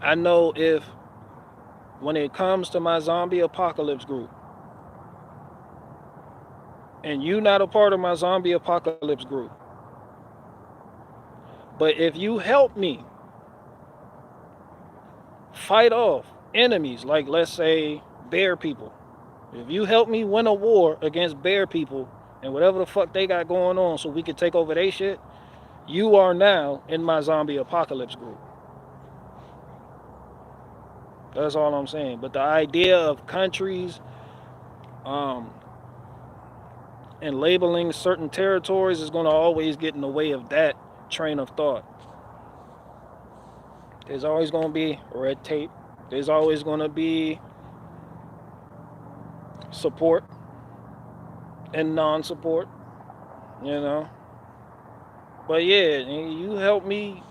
I know if when it comes to my zombie apocalypse group, and you not a part of my zombie apocalypse group, but if you help me fight off enemies, like let's say bear people, if you help me win a war against bear people and whatever the fuck they got going on so we can take over their shit, you are now in my zombie apocalypse group. That's all I'm saying. But the idea of countries um, and labeling certain territories is going to always get in the way of that train of thought. There's always going to be red tape. There's always going to be support and non-support, you know. But yeah, you help me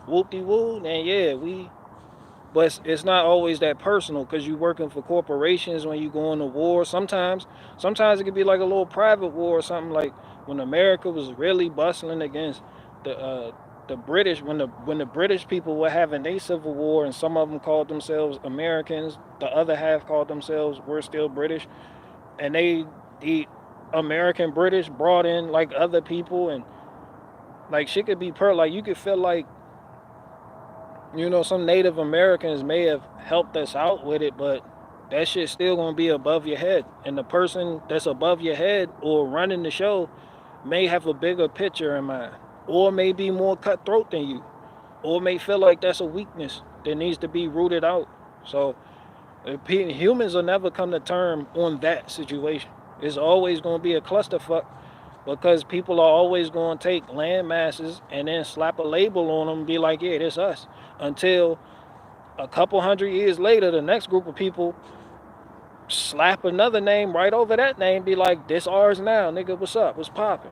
whoop-de-woo, and yeah, but it's not always that personal because you're working for corporations when you go into war. Sometimes it could be like a little private war or something, like when America was really bustling against the British, when the British people were having a civil war, and some of them called themselves Americans, the other half called themselves we're still British, and the American British brought in like other people, and like shit could be like you could feel like some Native Americans may have helped us out with it, but that shit's still gonna be above your head. And the person that's above your head or running the show may have a bigger picture in mind, or may be more cutthroat than you, or may feel like that's a weakness that needs to be rooted out. So humans will never come to term on that situation. It's always gonna be a clusterfuck because people are always going to take land masses and then slap a label on them and be like, yeah, this us. Until a couple hundred years later, the next group of people slap another name right over that name, be like, this ours now, nigga, what's up, what's popping?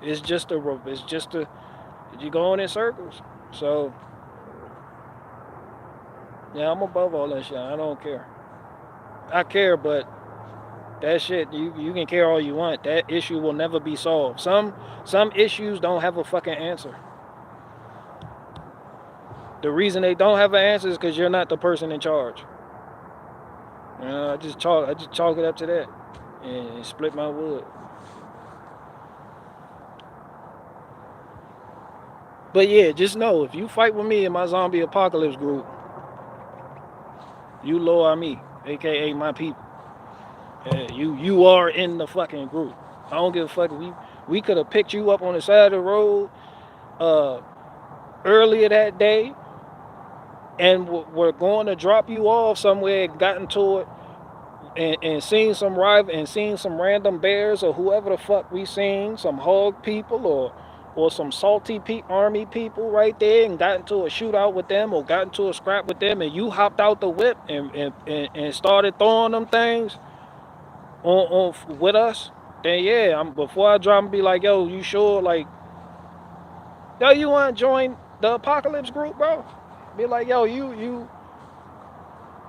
You're going in circles. So, yeah, I'm above all that shit. I don't care. I care, but That shit, you can care all you want. That issue will never be solved. Some issues don't have a fucking answer. The reason they don't have an answer is because you're not the person in charge. I just chalk it up to that, and split my wood. But yeah, just know if you fight with me in my zombie apocalypse group, you lower me, aka my people. You are in the fucking group. I don't give a fuck. We could have picked you up on the side of the road uh, earlier that day, and we're going to drop you off somewhere. Got into it and seen some random bears or whoever the fuck we seen, some hog people or some salty army people right there, and got into a shootout with them or got into a scrap with them, and you hopped out the whip and started throwing them things on with us, then yeah, before I drop and be like, yo, you sure? Like, yo, you want to join the apocalypse group, bro? Be like, yo, you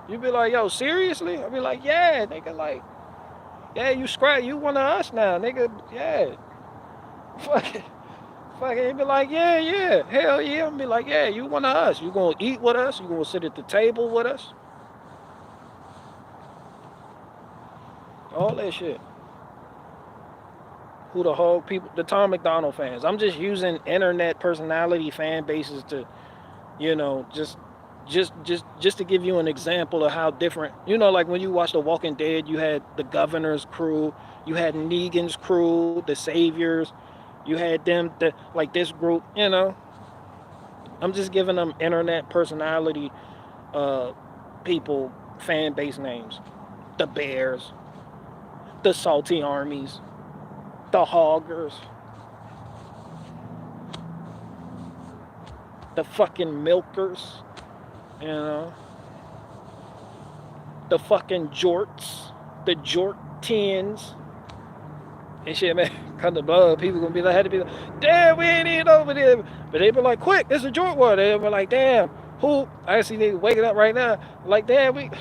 be like, yo, seriously? I be like, yeah, nigga, like, yeah, you one of us now, nigga, yeah. Fuck it. Fuck it. Be like, yeah, hell yeah. I'll be like, yeah, you one of us. You gonna eat with us? You gonna sit at the table with us? All that shit. Who the hog people? The Tom McDonald fans. I'm just using internet personality fan bases to, just to give you an example of how different. Like when you watch The Walking Dead, you had the Governor's crew, you had Negan's crew, the Saviors, you had them, like this group. I'm just giving them internet personality, people, fan base names. The Bears, the Salty Armies, the Hoggers, the fucking Milkers, the fucking Jorts, the Jortins, and shit, man. Come to blood, people gonna be like, had to be like, damn, we ain't even over there. But they be like, quick, it's a Jort war. They be like, damn, who? I see niggas waking up right now. Like, damn, we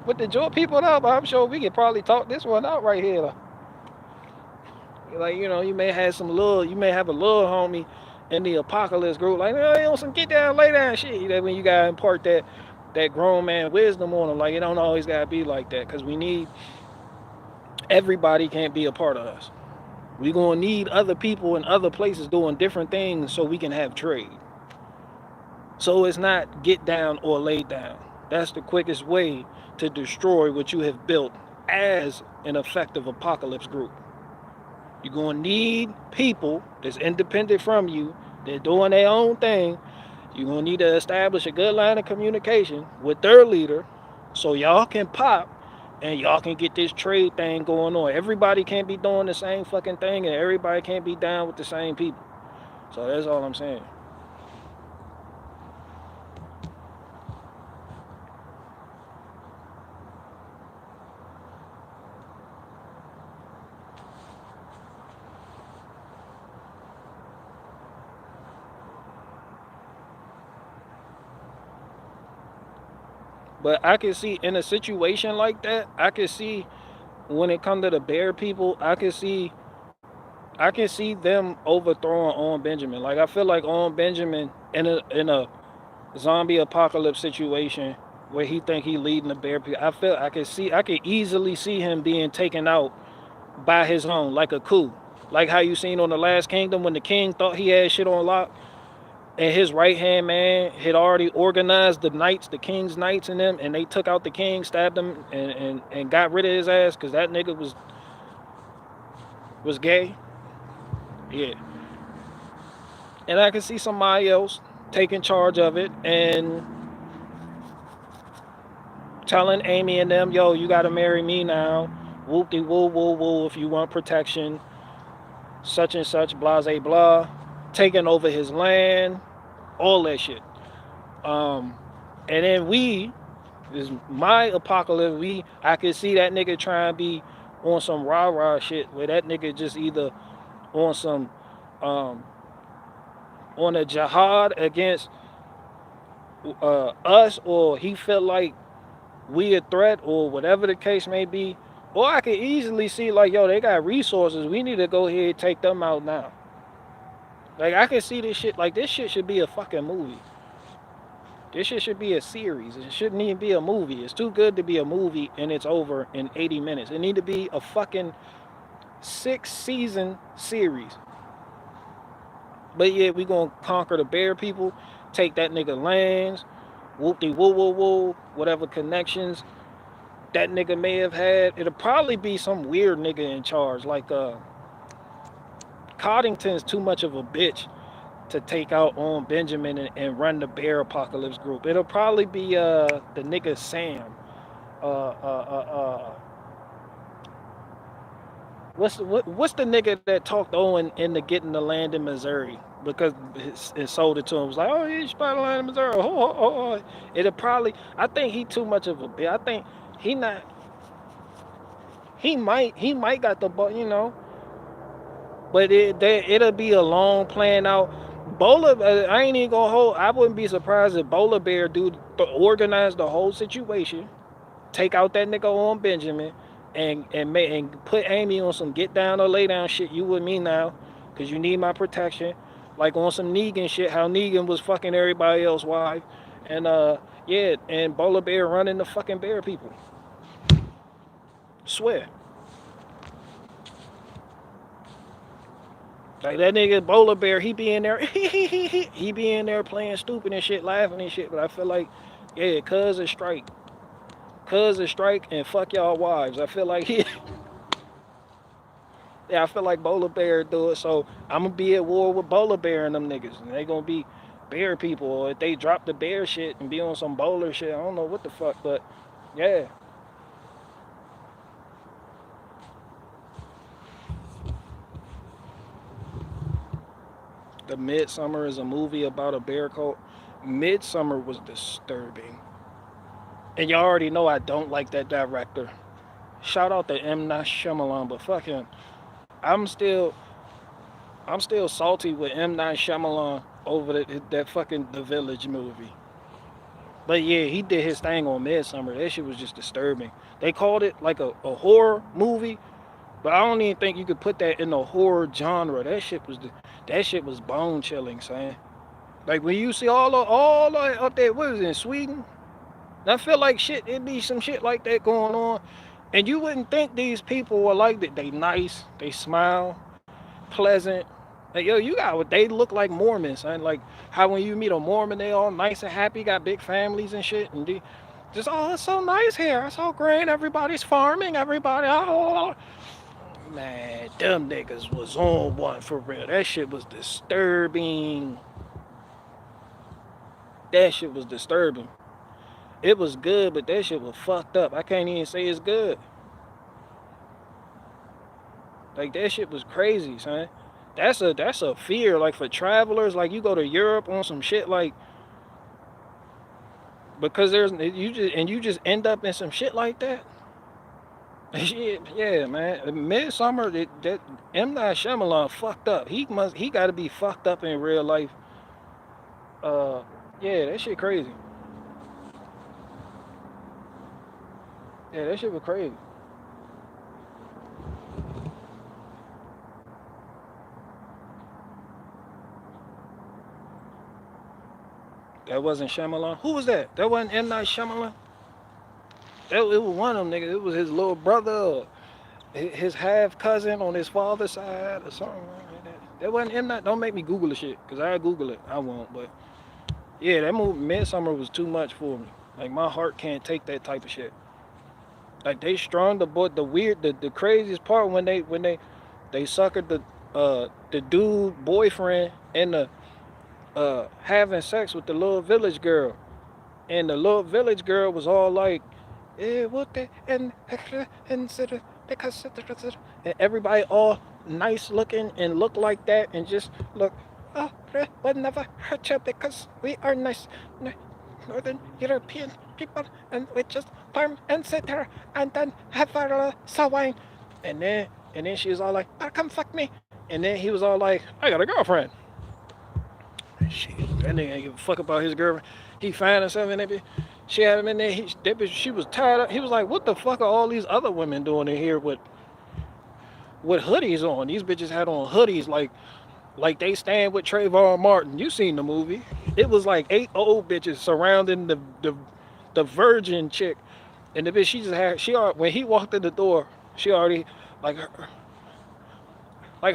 with the Jort people now, but I'm sure we could probably talk this one out right here. Like, you may have a little homie in the apocalypse group, like, oh, you want some get down, lay down shit. That when you gotta impart that grown man wisdom on them, like, it don't always gotta be like that, because everybody can't be a part of us. We're going to need other people in other places doing different things so we can have trade. So it's not get down or lay down. That's the quickest way to destroy what you have built as an effective apocalypse group. You're going to need people that's independent from you, they're doing their own thing. You're going to need to establish a good line of communication with their leader so y'all can pop and y'all can get this trade thing going on. Everybody can't be doing the same fucking thing, and everybody can't be down with the same people. So that's all I'm saying. But I can see in a situation like that, I can see when it comes to the bear people, I can see them overthrowing On Benjamin. Like, I feel like On Benjamin in a zombie apocalypse situation where he think he leading the bear people, I could easily see him being taken out by his own, like a coup. Like how you seen on The Last Kingdom when the king thought he had shit on lock, and his right hand man had already organized the knights, the king's knights in them, and they took out the king, stabbed him, and got rid of his ass because that nigga was gay. Yeah. And I can see somebody else taking charge of it and telling Amy and them, yo, you gotta marry me now. Whoop-de woo woo woo if you want protection. Such and such, blase blah. Taking over his land, all that shit. And then this my apocalypse, I could see that nigga trying to be on some rah-rah shit where that nigga just either on some on a jihad against us, or he felt like we a threat, or whatever the case may be, Or I could easily see like, yo, they got resources. We need to go ahead and take them out now. Like I can see this shit. Like this shit should be a fucking movie. This shit should be a series. It shouldn't even be a movie. It's too good to be a movie and it's over in 80 minutes. It need to be a fucking 6-season series. But yeah, we gonna conquer the bear people, take that nigga lands, whoop de woo woo woo, whatever connections that nigga may have had. It'll probably be some weird nigga in charge. Like Coddington's too much of a bitch to take out on Benjamin and run the bear apocalypse group. It'll probably be the nigga Sam. Uh uh uh uh what's the nigga that talked Owen into getting the land in Missouri because it sold it to him? It was like, oh, you should buy the land in Missouri. Oh. It'll probably. I think he too much of a bitch. I think he not. He might got the ball, you know. But it'll be a long plan out. I ain't even gonna hold. I wouldn't be surprised if Bowler Bear organize the whole situation, take out that nigga on Benjamin, and put Amy on some get down or lay down shit. You with me now, cause you need my protection. Like on some Negan shit, how Negan was fucking everybody else's wife, and yeah, and Bowler Bear running the fucking bear people. Swear. Like that nigga Bowler Bear, he be in there, he be in there playing stupid and shit, laughing and shit. But I feel like, yeah, cuz a strike, and fuck y'all wives. I feel like yeah, I feel like Bowler Bear do it. So I'm gonna be at war with Bowler Bear and them niggas, and they gonna be bear people. Or if they drop the bear shit and be on some bowler shit, I don't know what the fuck, but yeah. The Midsummer is a movie about a bear cult. Midsummer was disturbing. And y'all already know I don't like that director. Shout out to M. Night Shyamalan, but fucking, I'm still salty with M. Night Shyamalan over that fucking The Village movie. But yeah, he did his thing on Midsummer. That shit was just disturbing. They called it like a horror movie, but I don't even think you could put that in the horror genre. That shit was bone chilling, son. Like when you see all the up there, what is it, in Sweden? I feel like shit, it'd be some shit like that going on. And you wouldn't think these people were like that. They nice, they smile, pleasant. Like, yo, you got what they look like Mormons, son. Like how when you meet a Mormon, they all nice and happy, got big families and shit. And just, oh, it's so nice here. It's so great. Everybody's farming, everybody. Oh. Man, them niggas was on one for real. That shit was disturbing. That shit was disturbing. It was good, but that shit was fucked up. I can't even say it's good. Like that shit was crazy, son. That's a fear, like for travelers. Like you go to Europe on some shit, like because you just end up in some shit like that. Shit, yeah, man. Midsummer, that M. Night Shyamalan fucked up. He got to be fucked up in real life. Yeah, that shit crazy. Yeah, that shit was crazy. That wasn't Shyamalan. Who was that? That wasn't M. Night Shyamalan. It was one of them niggas. It was his little brother, his half cousin on his father's side, or something like that. That wasn't M. Night. Don't make me Google the shit, cause I Google it. I won't. But yeah, that movie Midsummer was too much for me. Like my heart can't take that type of shit. Like they strung the boy. The craziest part when they suckered the dude boyfriend and the having sex with the little village girl, and the little village girl was all like, what the and because and everybody all nice looking and look like that and just look, oh, we'll never hurt you because we are nice Northern European people and we just farm and sit there and then have our wine. And then she was all like, oh, come fuck me. And then he was all like, I got a girlfriend. Shit, that nigga ain't give a fuck about his girlfriend. He found himself in that bitch. She had him in there. That bitch, she was tied up. He was like, "What the fuck are all these other women doing in here with hoodies on? These bitches had on hoodies like they stand with Trayvon Martin. You seen the movie? It was like 8 old bitches surrounding the virgin chick, and the bitch when he walked in the door, she already like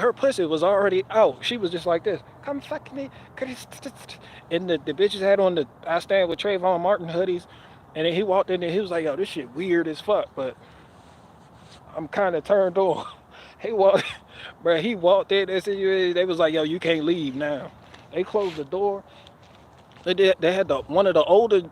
her pussy was already out. She was just like this. Come fuck me. And the bitches had on the I stand with Trayvon Martin hoodies. And then he walked in there, he was like, yo, this shit weird as fuck, but I'm kind of turned on. He walked, bro, he walked in, they was like, yo, you can't leave now. They closed the door. They had one of the older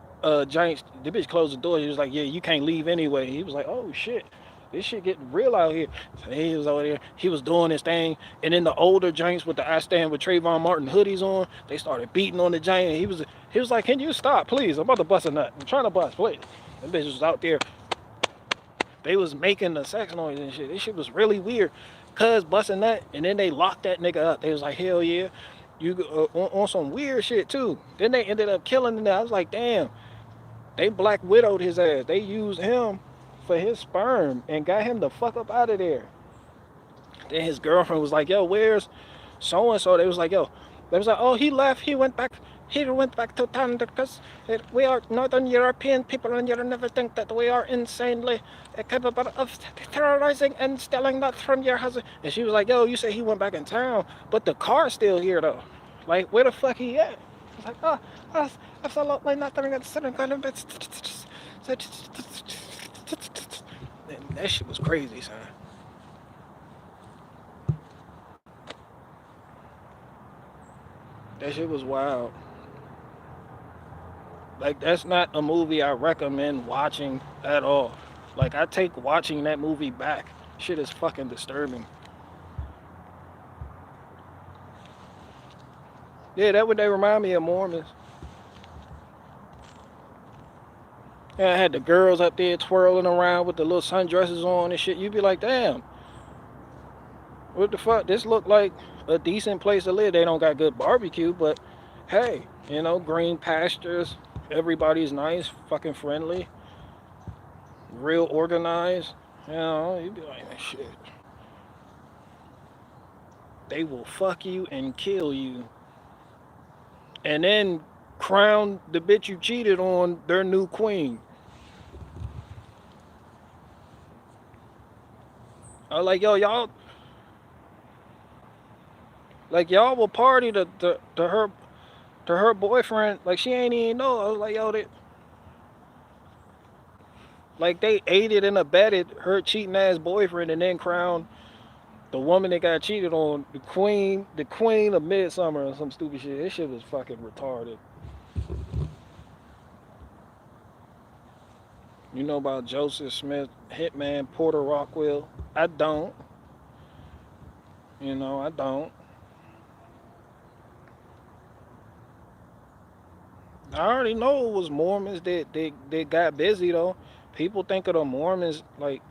giants, the bitch closed the door. He was like, yeah, you can't leave anyway. He was like, oh shit. This shit getting real out here. So he was over there. He was doing his thing. And then the older giants with the I stand with Trayvon Martin hoodies on, they started beating on the giant. He was like, can you stop, please? I'm about to bust a nut. I'm trying to bust, please. That bitch was out there. They was making the sex noise and shit. This shit was really weird. Cuz busting nut. And then they locked that nigga up. They was like, hell yeah. You on some weird shit too. Then they ended up killing him. I was like, damn. They Black Widowed his ass. They used him for his sperm and got him the fuck up out of there. Then his girlfriend was like, yo, where's so and so? They was like, oh, he left. He went back to town because we are Northern European people and you'll never think that we are insanely capable of terrorizing and stealing that from your husband. And she was like, yo, you say he went back in town, but the car's still here though. Like, where the fuck he at? It's like, oh, absolutely nothing. That shit was crazy, son. That shit was wild. Like, that's not a movie I recommend watching at all. Like, I take watching that movie back. Shit is fucking disturbing. Yeah, that would they remind me of Mormons. Yeah, I had the girls up there twirling around with the little sundresses on and shit. You'd be like, damn, what the fuck? This look like a decent place to live. They don't got good barbecue, but hey, green pastures. Everybody's nice, fucking friendly, real organized. You'd be like, shit. They will fuck you and kill you. And then crown the bitch you cheated on their new queen. I was like, yo, y'all will party to her boyfriend. Like, she ain't even know. I was like, yo, they aided and abetted her cheating ass boyfriend and then crowned the woman that got cheated on the queen of Midsummer or some stupid shit. This shit was fucking retarded. You know about Joseph Smith, Hitman, Porter Rockwell? I don't. I don't. I already know it was Mormons that got busy though. People think of the Mormons like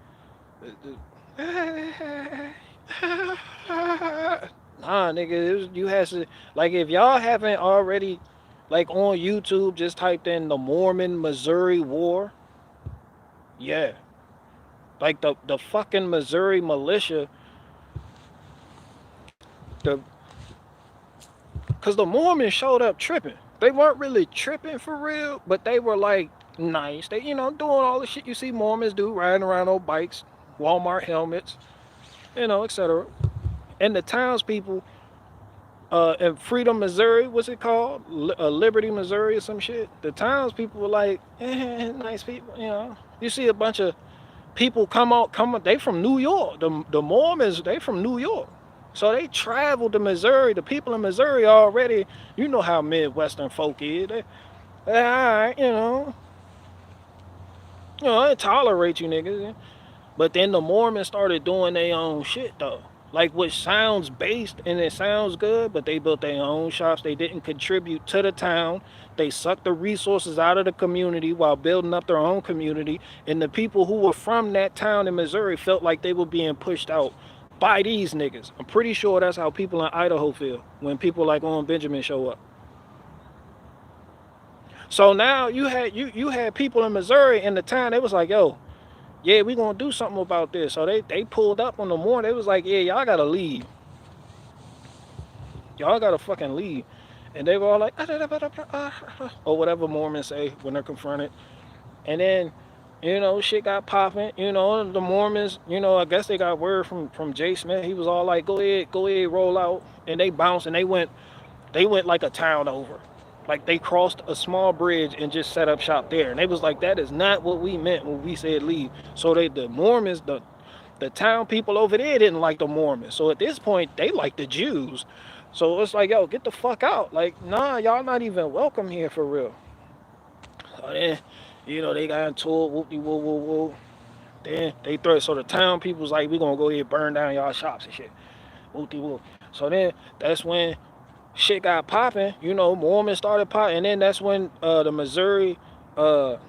nah, nigga, you had to, like, if y'all haven't already, like, on YouTube, just typed in the Mormon Missouri War. Yeah. Like, the fucking Missouri militia, because the Mormons showed up tripping. They weren't really tripping for real, but they were, like, nice. They, doing all the shit you see Mormons do, riding around on bikes, Walmart helmets, etc. And the townspeople in Freedom, Missouri, what's it called? Liberty, Missouri or some shit. The townspeople were like, nice people, You see a bunch of people come out, they from New York. The Mormons, they from New York. So they traveled to Missouri. The people in Missouri already, you know how Midwestern folk is. They all right, they tolerate you niggas. But then the Mormons started doing their own shit though. Like, which sounds based and it sounds good, but they built their own shops. They didn't contribute to the town. They sucked the resources out of the community while building up their own community. And the people who were from that town in Missouri felt like they were being pushed out by these niggas. I'm pretty sure that's how people in Idaho feel when people like On Benjamin show up. So now you had people in Missouri in the town. They was like, yo, yeah, we gonna do something about this. So they pulled up on the morning. They was like, yeah, y'all gotta leave. Y'all gotta fucking leave. And they were all like, or whatever Mormons say when they're confronted. And then, shit got popping. The Mormons, I guess they got word from Jay Smith. He was all like, go ahead, roll out. And they bounced and they went like a town over. Like they crossed a small bridge and just set up shop there. And they was like, that is not what we meant when we said leave. So the Mormons, the town people over there didn't like the Mormons. So at this point, they like the Jews. So it's like, yo, get the fuck out. Like, nah, y'all not even welcome here for real. So then, they got into it, whoopty woo woo woo. Then they threw it. So the town people's like, we gonna go ahead and burn down y'all shops and shit. Whoopty woo. So then that's when shit got popping. Mormons started popping, and then that's when the Missouri, what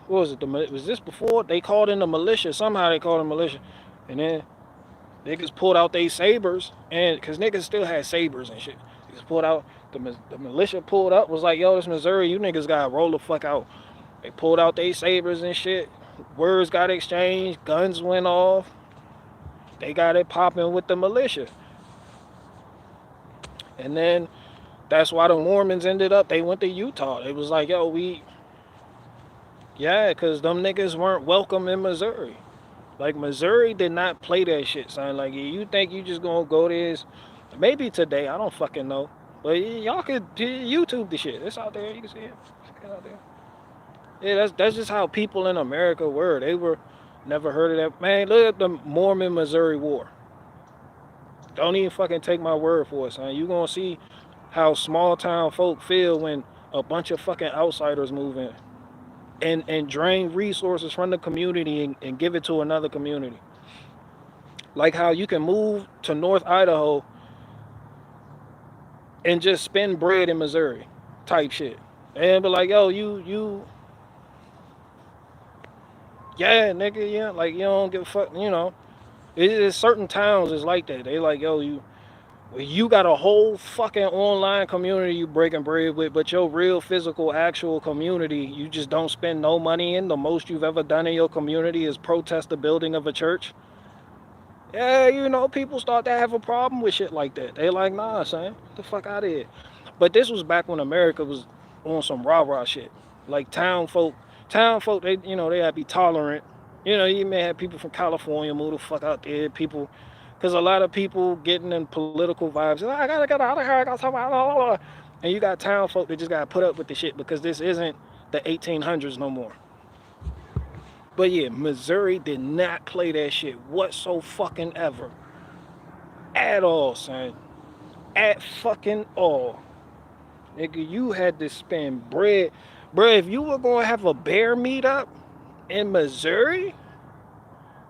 was it? Was this before they called in the militia? Somehow they called in militia, and then niggas pulled out their sabers, and because niggas still had sabers and shit. Niggas pulled out the militia pulled up, was like, yo, this Missouri, you niggas gotta roll the fuck out. They pulled out their sabers and shit. Words got exchanged, guns went off. They got it popping with the militia. And then that's why the Mormons ended up, they went to Utah. It was like, yo, because them niggas weren't welcome in Missouri. Like, Missouri did not play that shit, son. Like, you think you just gonna go there, maybe today, I don't fucking know. But y'all could YouTube the shit. It's out there, you can see it. It's out there. Yeah, that's just how people in America were. They were, never heard of that. Man, look at the Mormon-Missouri War. Don't even fucking take my word for it, son. You gonna see how small town folk feel when a bunch of fucking outsiders move in and drain resources from the community and give it to another community. Like how you can move to North Idaho and just spend bread in Missouri type shit. And be like, yo, yeah, nigga, yeah, like you don't give a fuck, It's certain towns is like that. They like, yo, you got a whole fucking online community you breaking bread with, but your real physical actual community, you just don't spend no money in. The most you've ever done in your community is protest the building of a church. Yeah, people start to have a problem with shit like that. They like, nah, son, get the fuck out of here. But this was back when America was on some rah-rah shit. Like town folk, they, they had to be tolerant. You may have people from California move the fuck out there, people, because a lot of people getting in political vibes. I gotta get out of here. I gotta talk about blah, blah, blah. And you got town folk that just gotta put up with the shit because this isn't the 1800s no more. But yeah, Missouri did not play that shit whatso fucking ever. At all, son. At fucking all. Nigga, you had to spend bread. Bruh, if you were gonna have a bear meetup in Missouri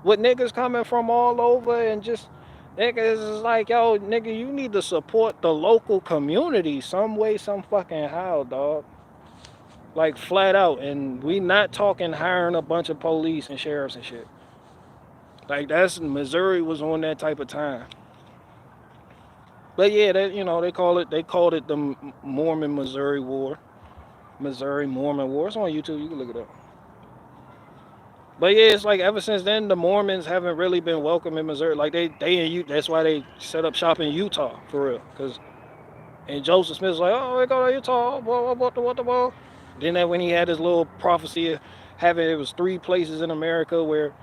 with niggas coming from all over and just niggas is like, yo, nigga, you need to support the local community some way, some fucking how, dog. Like flat out. And we not talking hiring a bunch of police and sheriffs and shit. Like Missouri was on that type of time. But yeah, they called it the Mormon Missouri War. Missouri Mormon War. It's on YouTube, you can look it up. But yeah, it's like ever since then the Mormons haven't really been welcome in Missouri. Like that's why they set up shop in Utah for real. And Joseph Smith's like, oh, they go to Utah, what the. Then when he had his little prophecy of it was 3 places in America where,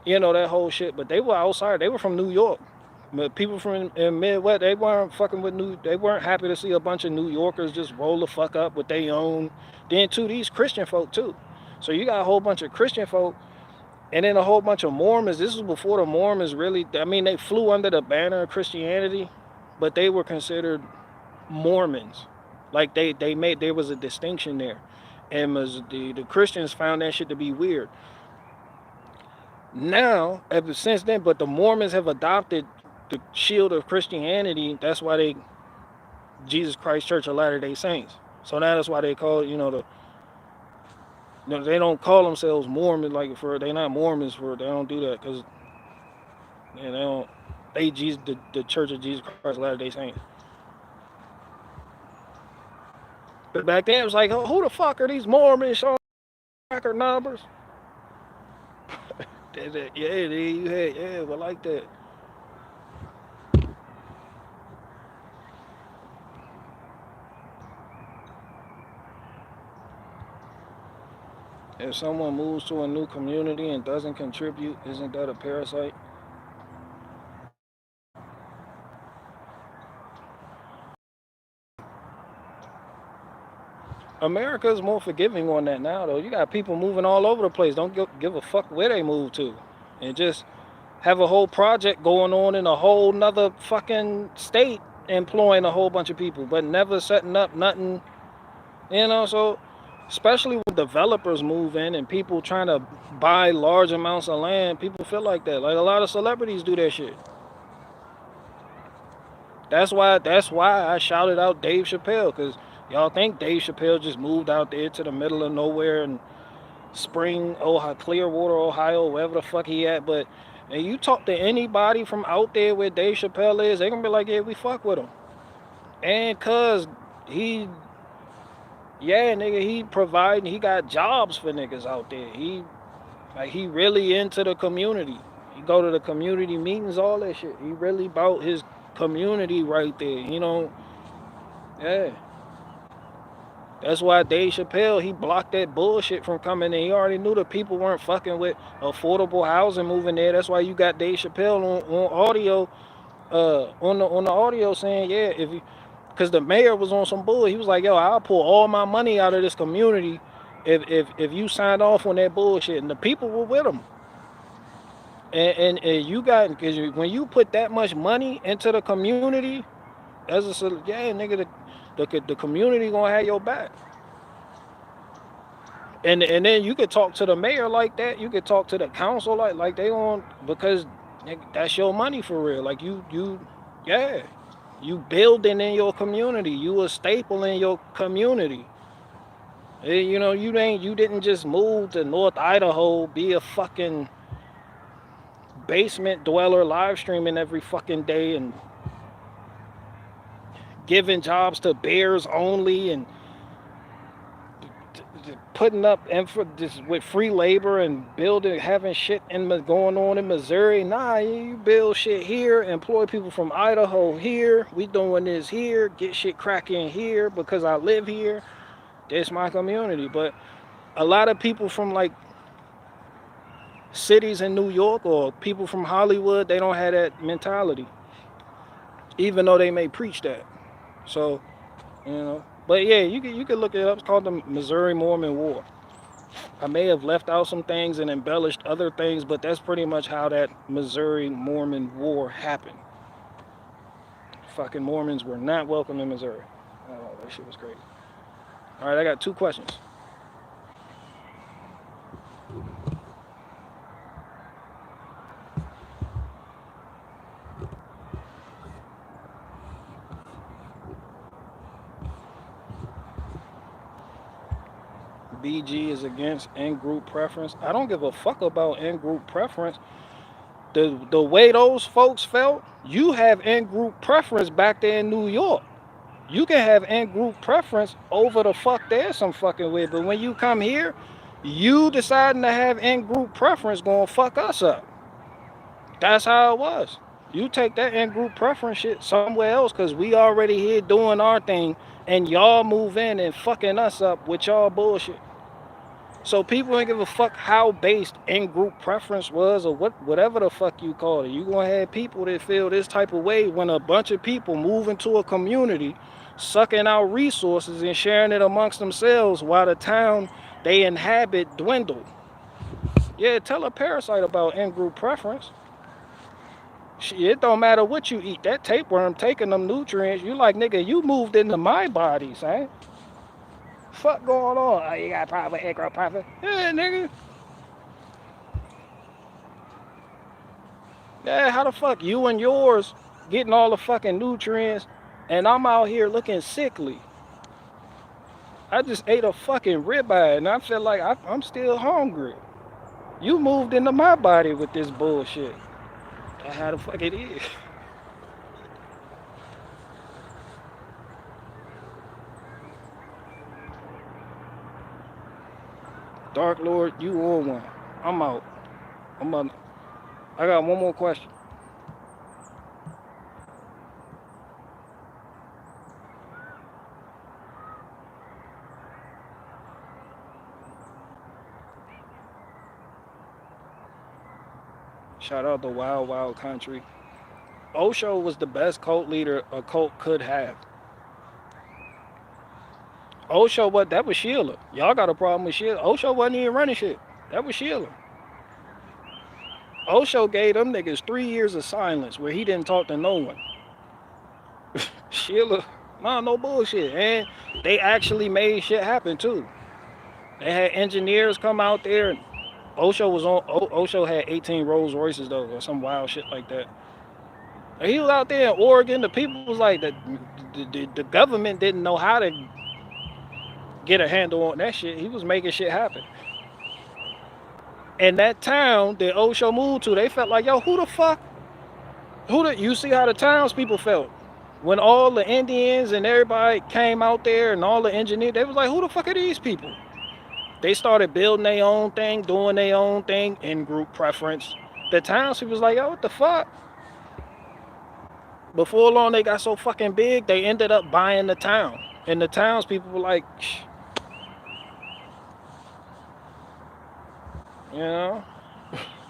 that whole shit. But they were outside. They were from New York. But people from in Midwest, they weren't fucking with they weren't happy to see a bunch of New Yorkers just roll the fuck up with their own. Then too, these Christian folk too. So you got a whole bunch of Christian folk and then a whole bunch of Mormons. This was before the Mormons really, they flew under the banner of Christianity, but they were considered Mormons. Like there was a distinction there. And the Christians found that shit to be weird. Now, ever since then, but the Mormons have adopted the shield of Christianity. That's why they Jesus Christ Church of Latter-day Saints. So now that's why they call it, they don't call themselves Mormons they're not Mormons they don't do that because the Church of Jesus Christ of Latter-day Saints. But back then it was like, oh, who the fuck are these Mormons showing cracker numbers? Yeah, you had, yeah, well, like that. If someone moves to a new community and doesn't contribute, isn't that a parasite? America is more forgiving on that now, though. You got people moving all over the place. Don't give a fuck where they move to. And just have a whole project going on in a whole nother fucking state, employing a whole bunch of people, but never setting up nothing, you know? So, especially when developers move in and people trying to buy large amounts of land, people feel like that. Like a lot of celebrities do that shit. That's why I shouted out Dave Chappelle, because y'all think Dave Chappelle just moved out there to the middle of nowhere and Spring, Ohio, Clearwater, Ohio, wherever the fuck he at. But and you talk to anybody from out there where Dave Chappelle is, they gonna be like, yeah, we fuck with him. And cause he, yeah, nigga, he got jobs for niggas out there. He really into the community. He go to the community meetings, all that shit. He really about his community right there, you know. Yeah. That's why Dave Chappelle, he blocked that bullshit from coming in. He already knew the people weren't fucking with affordable housing moving there. That's why you got Dave Chappelle on audio, on the audio saying, yeah, if you, because the mayor was on some bull. He was like, yo, I'll pull all my money out of this community if you signed off on that bullshit. And the people were with him. And you got, because when you put that much money into the community, as a, yeah, nigga, the community gonna have your back. And then you could talk to the mayor like that. You could talk to the council like they on, because that's your money for real. Like you yeah, you building in your community. You a staple in your community. You know, you didn't just move to North Idaho, be a fucking basement dweller live streaming every fucking day and giving jobs to bears only and putting up just with free labor and building, having shit going on in Missouri. Nah, you build shit here, employ people from Idaho here. We doing this here, get shit cracking here because I live here. That's my community. But a lot of people from like cities in New York or people from Hollywood, they don't have that mentality, even though they may preach that. So, you know. But yeah, you could look it up. It's called the Missouri Mormon War. I may have left out some things and embellished other things, but that's pretty much how that Missouri Mormon War happened. Fucking Mormons were not welcome in Missouri. Oh, that shit was crazy. All right, I got 2 questions. BG is against in-group preference. I don't give a fuck about in-group preference. The way those folks felt, you have in-group preference back there in New York. You can have in-group preference over the fuck there some fucking way, but when you come here, you deciding to have in-group preference gonna fuck us up. That's how it was. You take that in-group preference shit somewhere else, because we already here doing our thing, and y'all move in and fucking us up with y'all bullshit. So people ain't give a fuck how based in-group preference was or whatever the fuck you call it. You gonna have people that feel this type of way when a bunch of people move into a community, sucking out resources and sharing it amongst themselves while the town they inhabit dwindled. Yeah, tell a parasite about in-group preference. Shit, it don't matter what you eat. That tapeworm taking them nutrients. You like, nigga, you moved into my body, son. Fuck going on? Oh, you got a problem with in-group preference? Yeah, nigga. Yeah, how the fuck you and yours getting all the fucking nutrients and I'm out here looking sickly? I just ate a fucking ribeye and I feel like I'm still hungry. You moved into my body with this bullshit. That's how the fuck it is. Dark Lord, you on one. I'm out. I'm on. I got one more question. Shout out to Wild Wild Country. Osho was the best cult leader a cult could have. Osho, what? That was Sheila. Y'all got a problem with Sheila. Osho wasn't even running shit. That was Sheila. Osho gave them niggas 3 years of silence where he didn't talk to no one. Sheila, nah, no bullshit. And they actually made shit happen too. They had engineers come out there. And Osho was on. Osho had 18 Rolls Royces though, or some wild shit like that. And he was out there in Oregon. The people was like the government didn't know how to get a handle on that shit. He was making shit happen. And that town that Osho moved to, they felt like, yo, who the fuck? You see how the townspeople felt when all the Indians and everybody came out there and all the engineers, they was like, who the fuck are these people? They started building their own thing, doing their own thing in group preference. The townspeople was like, yo, what the fuck? Before long, they got so fucking big, they ended up buying the town. And the townspeople were like, shh. You know?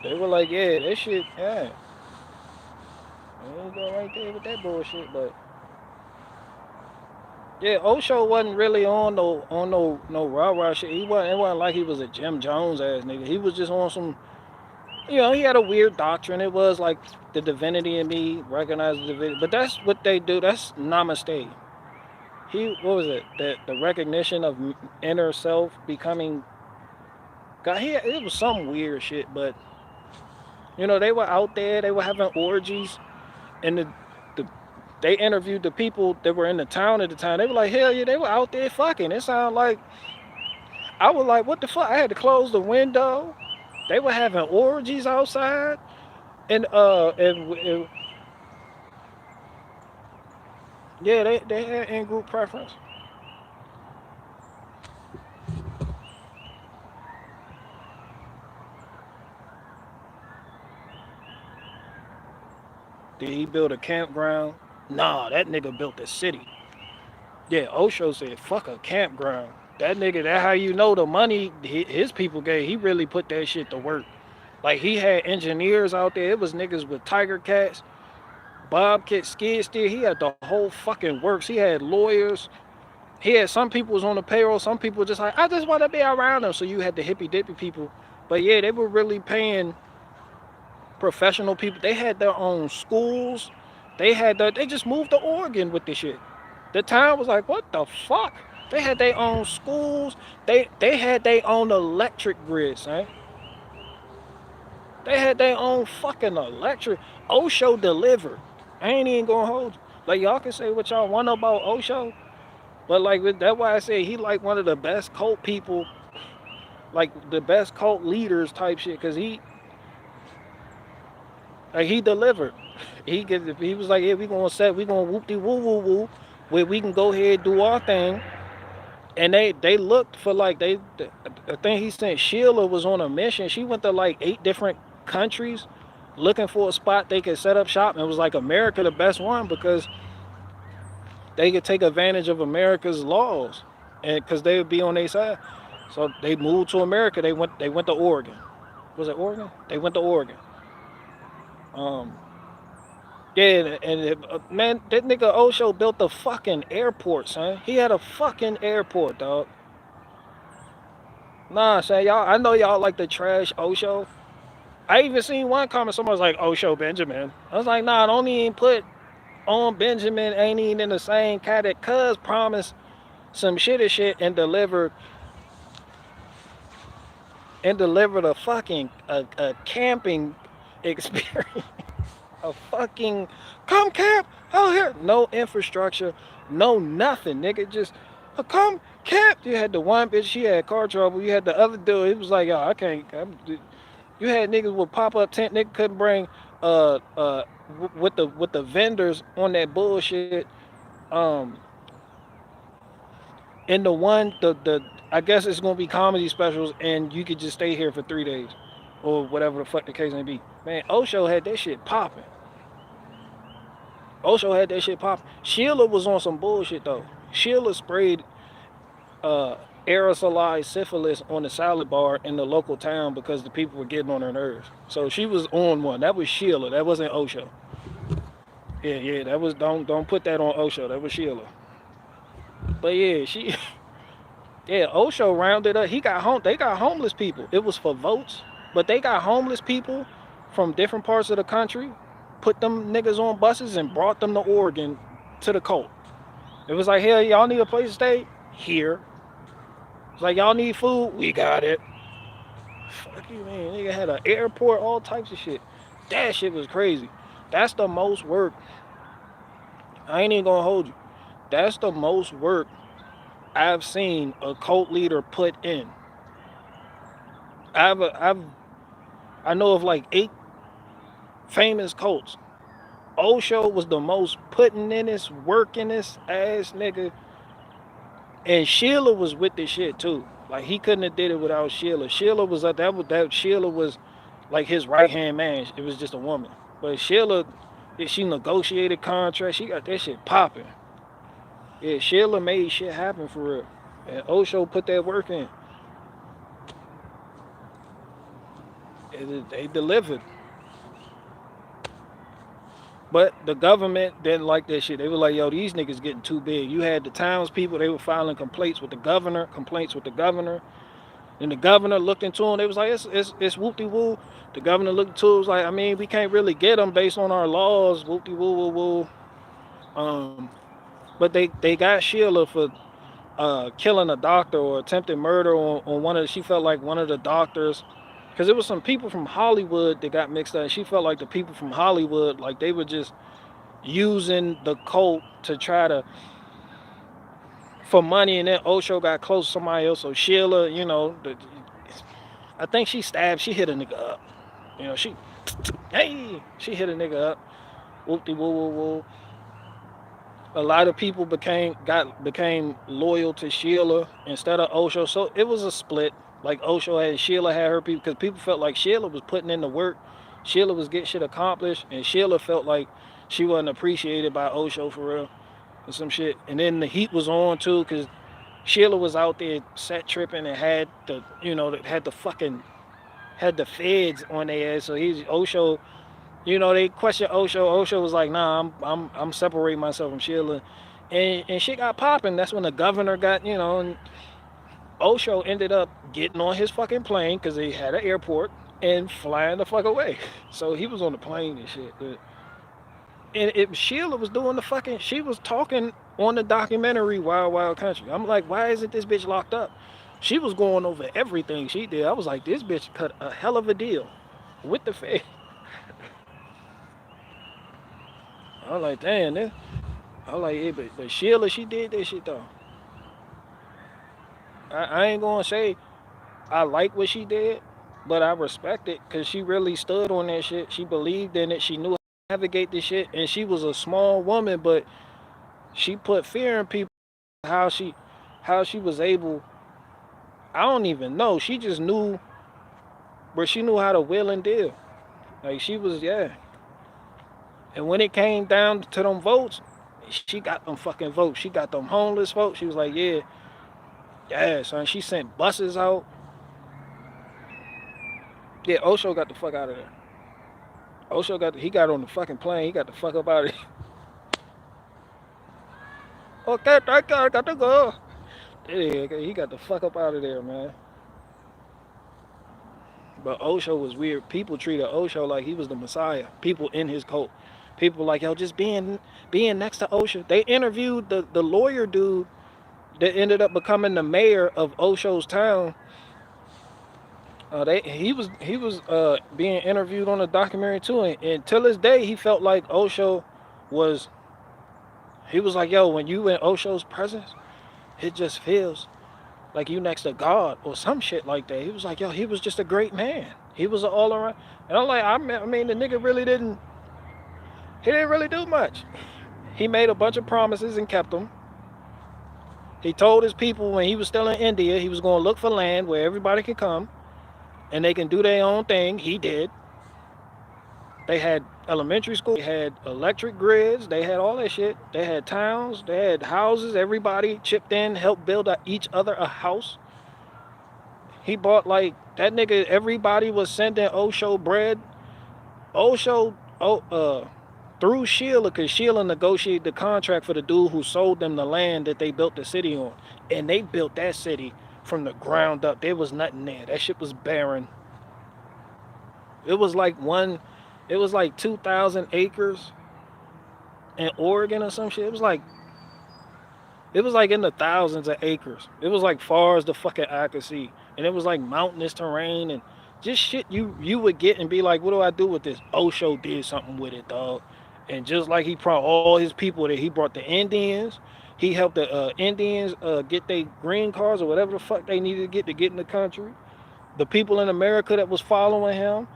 They were like, yeah, that shit, yeah. There you go right there with that bullshit, but yeah, Osho wasn't really on no rah-rah shit. It wasn't like he was a Jim Jones ass nigga. He was just on some, you know, he had a weird doctrine. It was like the divinity in me, recognize the divinity. But that's what they do. That's namaste. What was it? That the recognition of inner self becoming God. It was some weird shit, but you know, they were out there, they were having orgies, and they interviewed the people that were in the town at the time. They were like, hell yeah, they were out there fucking. It sounded like, I was like, what the fuck? I had to close the window. They were having orgies outside, and yeah, they had in-group preference. Did he build a campground? Nah, that nigga built a city. Yeah, Osho said, fuck a campground. That nigga, that how you know the money his people gave, he really put that shit to work. Like, he had engineers out there. It was niggas with tiger cats, bobcat, skid steer. He had the whole fucking works. He had lawyers. He had some people was on the payroll. Some people just like, I just want to be around them. So you had the hippy dippy people. But yeah, they were really paying professional people. They had their own schools. They just moved to Oregon with this shit. The town was like, what the fuck? They had their own schools. They had their own electric grids, right? They had their own fucking electric. Osho delivered. I ain't even gonna hold you. Like, y'all can say what y'all want about Osho, but like, that's why I say he like one of the best cult people, like the best cult leaders type shit, cause he delivered. He was like, yeah, we gonna whoop de woo woo woo, where we can go ahead and do our thing. And they looked for like I think he sent Sheila was on a mission. She went to like 8 different countries looking for a spot they could set up shop. And it was like America the best one because they could take advantage of America's laws, and because they would be on their side. So they moved to America. They went to Oregon. Was it Oregon? They went to Oregon. Um, yeah, and man, that nigga Osho built a fucking airport, son. He had a fucking airport, dog. Nah, son, y'all. I know y'all like the trash Osho. I even seen one comment. Someone was like Osho Benjamin. I was like, nah, don't even put on Benjamin. Ain't even in the same category. Cuz promised some shit and delivered a fucking a camping experience. A fucking come camp out here. No infrastructure, no nothing, nigga. Just come camp. You had the one bitch, she had car trouble. You had the other dude. It was like, yo, I can't. You had niggas with pop up tent. Nigga couldn't bring with the vendors on that bullshit. Um, And the I guess it's gonna be comedy specials, and you could just stay here for 3 days, or whatever the fuck the case may be. Man, Osho had that shit popping. Osho had that shit popping. Sheila was on some bullshit though. Sheila sprayed uh, aerosolized syphilis on the salad bar in the local town because the people were getting on her nerves. So she was on one. That was Sheila. That wasn't Osho. Yeah. That was don't put that on Osho. That was Sheila. But yeah, she yeah, Osho rounded up. He got home. They got homeless people. It was for votes, but they got homeless people from different parts of the country, put them niggas on buses and brought them to Oregon to the cult. It was like, hell, y'all need a place to stay? Here. It's like, y'all need food? We got it. Fuck you, man. Nigga had an airport, all types of shit. That shit was crazy. That's the most work. I ain't even gonna hold you. That's the most work I've seen a cult leader put in. I know of like 8 famous cults. Osho was the most putting in this, working this ass nigga. And Sheila was with this shit too. Like he couldn't have did it without Sheila. Sheila was that Sheila was like his right hand man. It was just a woman. But Sheila, she negotiated contracts. She got that shit popping. Yeah, Sheila made shit happen for real. And Osho put that work in. They delivered. But the government didn't like that shit. They were like, yo, these niggas getting too big. You had the townspeople, they were filing complaints with the governor. And the governor looked into them. They was like, it's whoop-de-woo. The governor looked into it, was like, I mean, we can't really get them based on our laws, whoop-de-woo-woo-woo. But they got Sheila for killing a doctor or attempted murder on one of, she felt like one of the doctors, because it was some people from Hollywood that got mixed up. She felt like the people from Hollywood, like they were just using the cult to try to, for money, and then Osho got close to somebody else. So Sheila, you know, I think she hit a nigga up. You know, she hit a nigga up. Whoop-de-woo-woo-woo. A lot of people became loyal to Sheila instead of Osho. So it was a split. Like Osho had, Sheila had her people, because people felt like Sheila was putting in the work. Sheila was getting shit accomplished, and Sheila felt like she wasn't appreciated by Osho for real, or some shit. And then the heat was on too, because Sheila was out there set tripping and had the, you know, had the feds on their ass. So he's Osho. You know, they questioned Osho. Osho was like, nah, I'm separating myself from Sheila. And shit got popping. That's when the governor got, you know, and Osho ended up getting on his fucking plane, because they had an airport, and flying the fuck away. So he was on the plane and shit. And Sheila was doing the fucking, she was talking on the documentary Wild Wild Country. I'm like, why isn't this bitch locked up? She was going over everything she did. I was like, this bitch cut a hell of a deal with the Fed. I was like, damn, this. I was like, yeah, but Sheila, she did that shit though. I ain't gonna say I like what she did, but I respect it, because she really stood on that shit. She believed in it. She knew how to navigate this shit, and she was a small woman, but she put fear in people. How she was able, I don't even know. She just knew, but she knew how to will and deal. Like she was, yeah. And when it came down to them votes, she got them fucking votes. She got them homeless votes. She was like, yeah, son. She sent buses out. Yeah, Osho got the fuck out of there. Osho he got on the fucking plane. He got the fuck up out of there. Okay, thank you. I got to go. Yeah, he got the fuck up out of there, man. But Osho was weird. People treated Osho like he was the Messiah. People in his cult. People like, yo, just being next to Osho. They interviewed the lawyer dude that ended up becoming the mayor of Osho's town. He was being interviewed on a documentary too, and till this day he felt like Osho was. He was like, yo, when you in Osho's presence, it just feels like you next to God or some shit like that. He was like, yo, he was just a great man. He was an all around. And I'm like, I mean, the nigga really didn't. He didn't really do much. He made a bunch of promises and kept them. He told his people when he was still in India, he was going to look for land where everybody could come and they can do their own thing. He did. They had elementary school, they had electric grids, they had all that shit. They had towns, they had houses. Everybody chipped in, helped build each other a house. He bought like that nigga. Everybody was sending Osho bread. Osho, through Sheila, because Sheila negotiated the contract for the dude who sold them the land that they built the city on, and they built that city from the ground up. There was nothing there. That shit was barren. It was like 2,000 acres in Oregon or some shit. It was like in the thousands of acres. It was like far as the fucking eye could see. And it was like mountainous terrain and just shit you would get and be like, what do I do with this? Osho did something with it, dog. And just like he brought all his people there, he brought the Indians. He helped the Indians get their green cards or whatever the fuck they needed to get in the country. The people in America that was following him,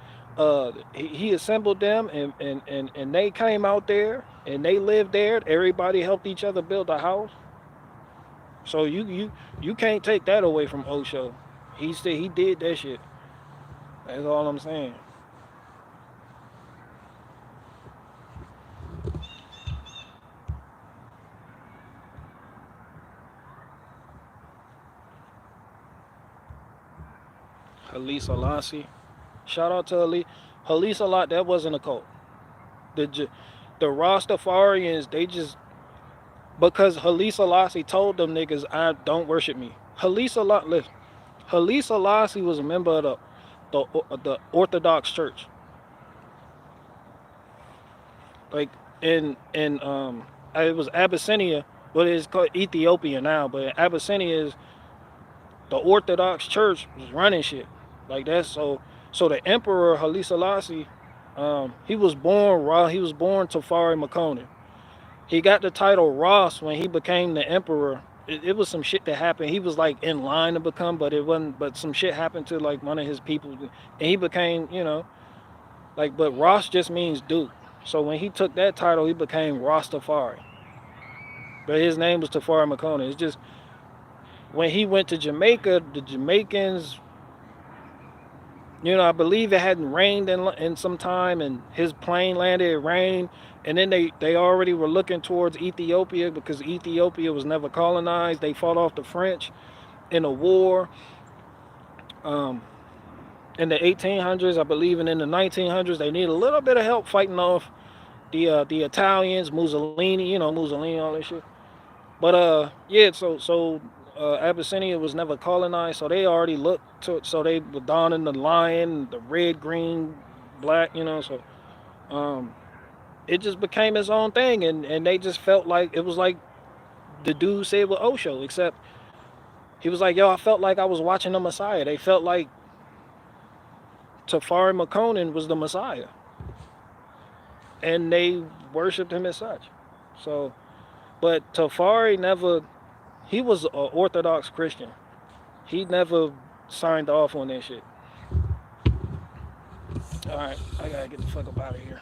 he assembled them and they came out there and they lived there. Everybody helped each other build a house. So you can't take that away from Osho. He said he did that shit. That's all I'm saying. Haile Selassie. Shout out to Haile Selassie. That wasn't a cult. The Rastafarians, they just, because Haile Selassie told them niggas, I don't worship me. Haile Selassie was a member of the Orthodox Church. Like in it was Abyssinia, but it's called Ethiopia now. But Abyssinia is the Orthodox Church was running shit. Like that's so the Emperor Haile Selassie, he was born Tafari Makonnen. He got the title Ross when he became the emperor. It was some shit that happened. He was like in line to become, but it wasn't. But some shit happened to like one of his people, and he became, like. But Ross just means dude. So when he took that title, he became Rastafari. But his name was Tafari Makonnen. It's just when he went to Jamaica, the Jamaicans, I believe it hadn't rained in some time, and his plane landed. It rained. And then they already were looking towards Ethiopia because Ethiopia was never colonized. They fought off the French in a war in the 1800s, I believe, and in the 1900s they needed a little bit of help fighting off the Italians, Mussolini, Mussolini, all that shit. But so Abyssinia was never colonized, so they already looked to it. So they were donning the lion, the red, green, black, so it just became its own thing, and they just felt like it was like the dude said with Osho, except he was like, yo, I felt like I was watching the Messiah. They felt like Tafari Makonnen was the Messiah, and they worshipped him as such. So, but Tafari never, he was an Orthodox Christian. He never signed off on that shit. All right, I gotta get the fuck up out of here.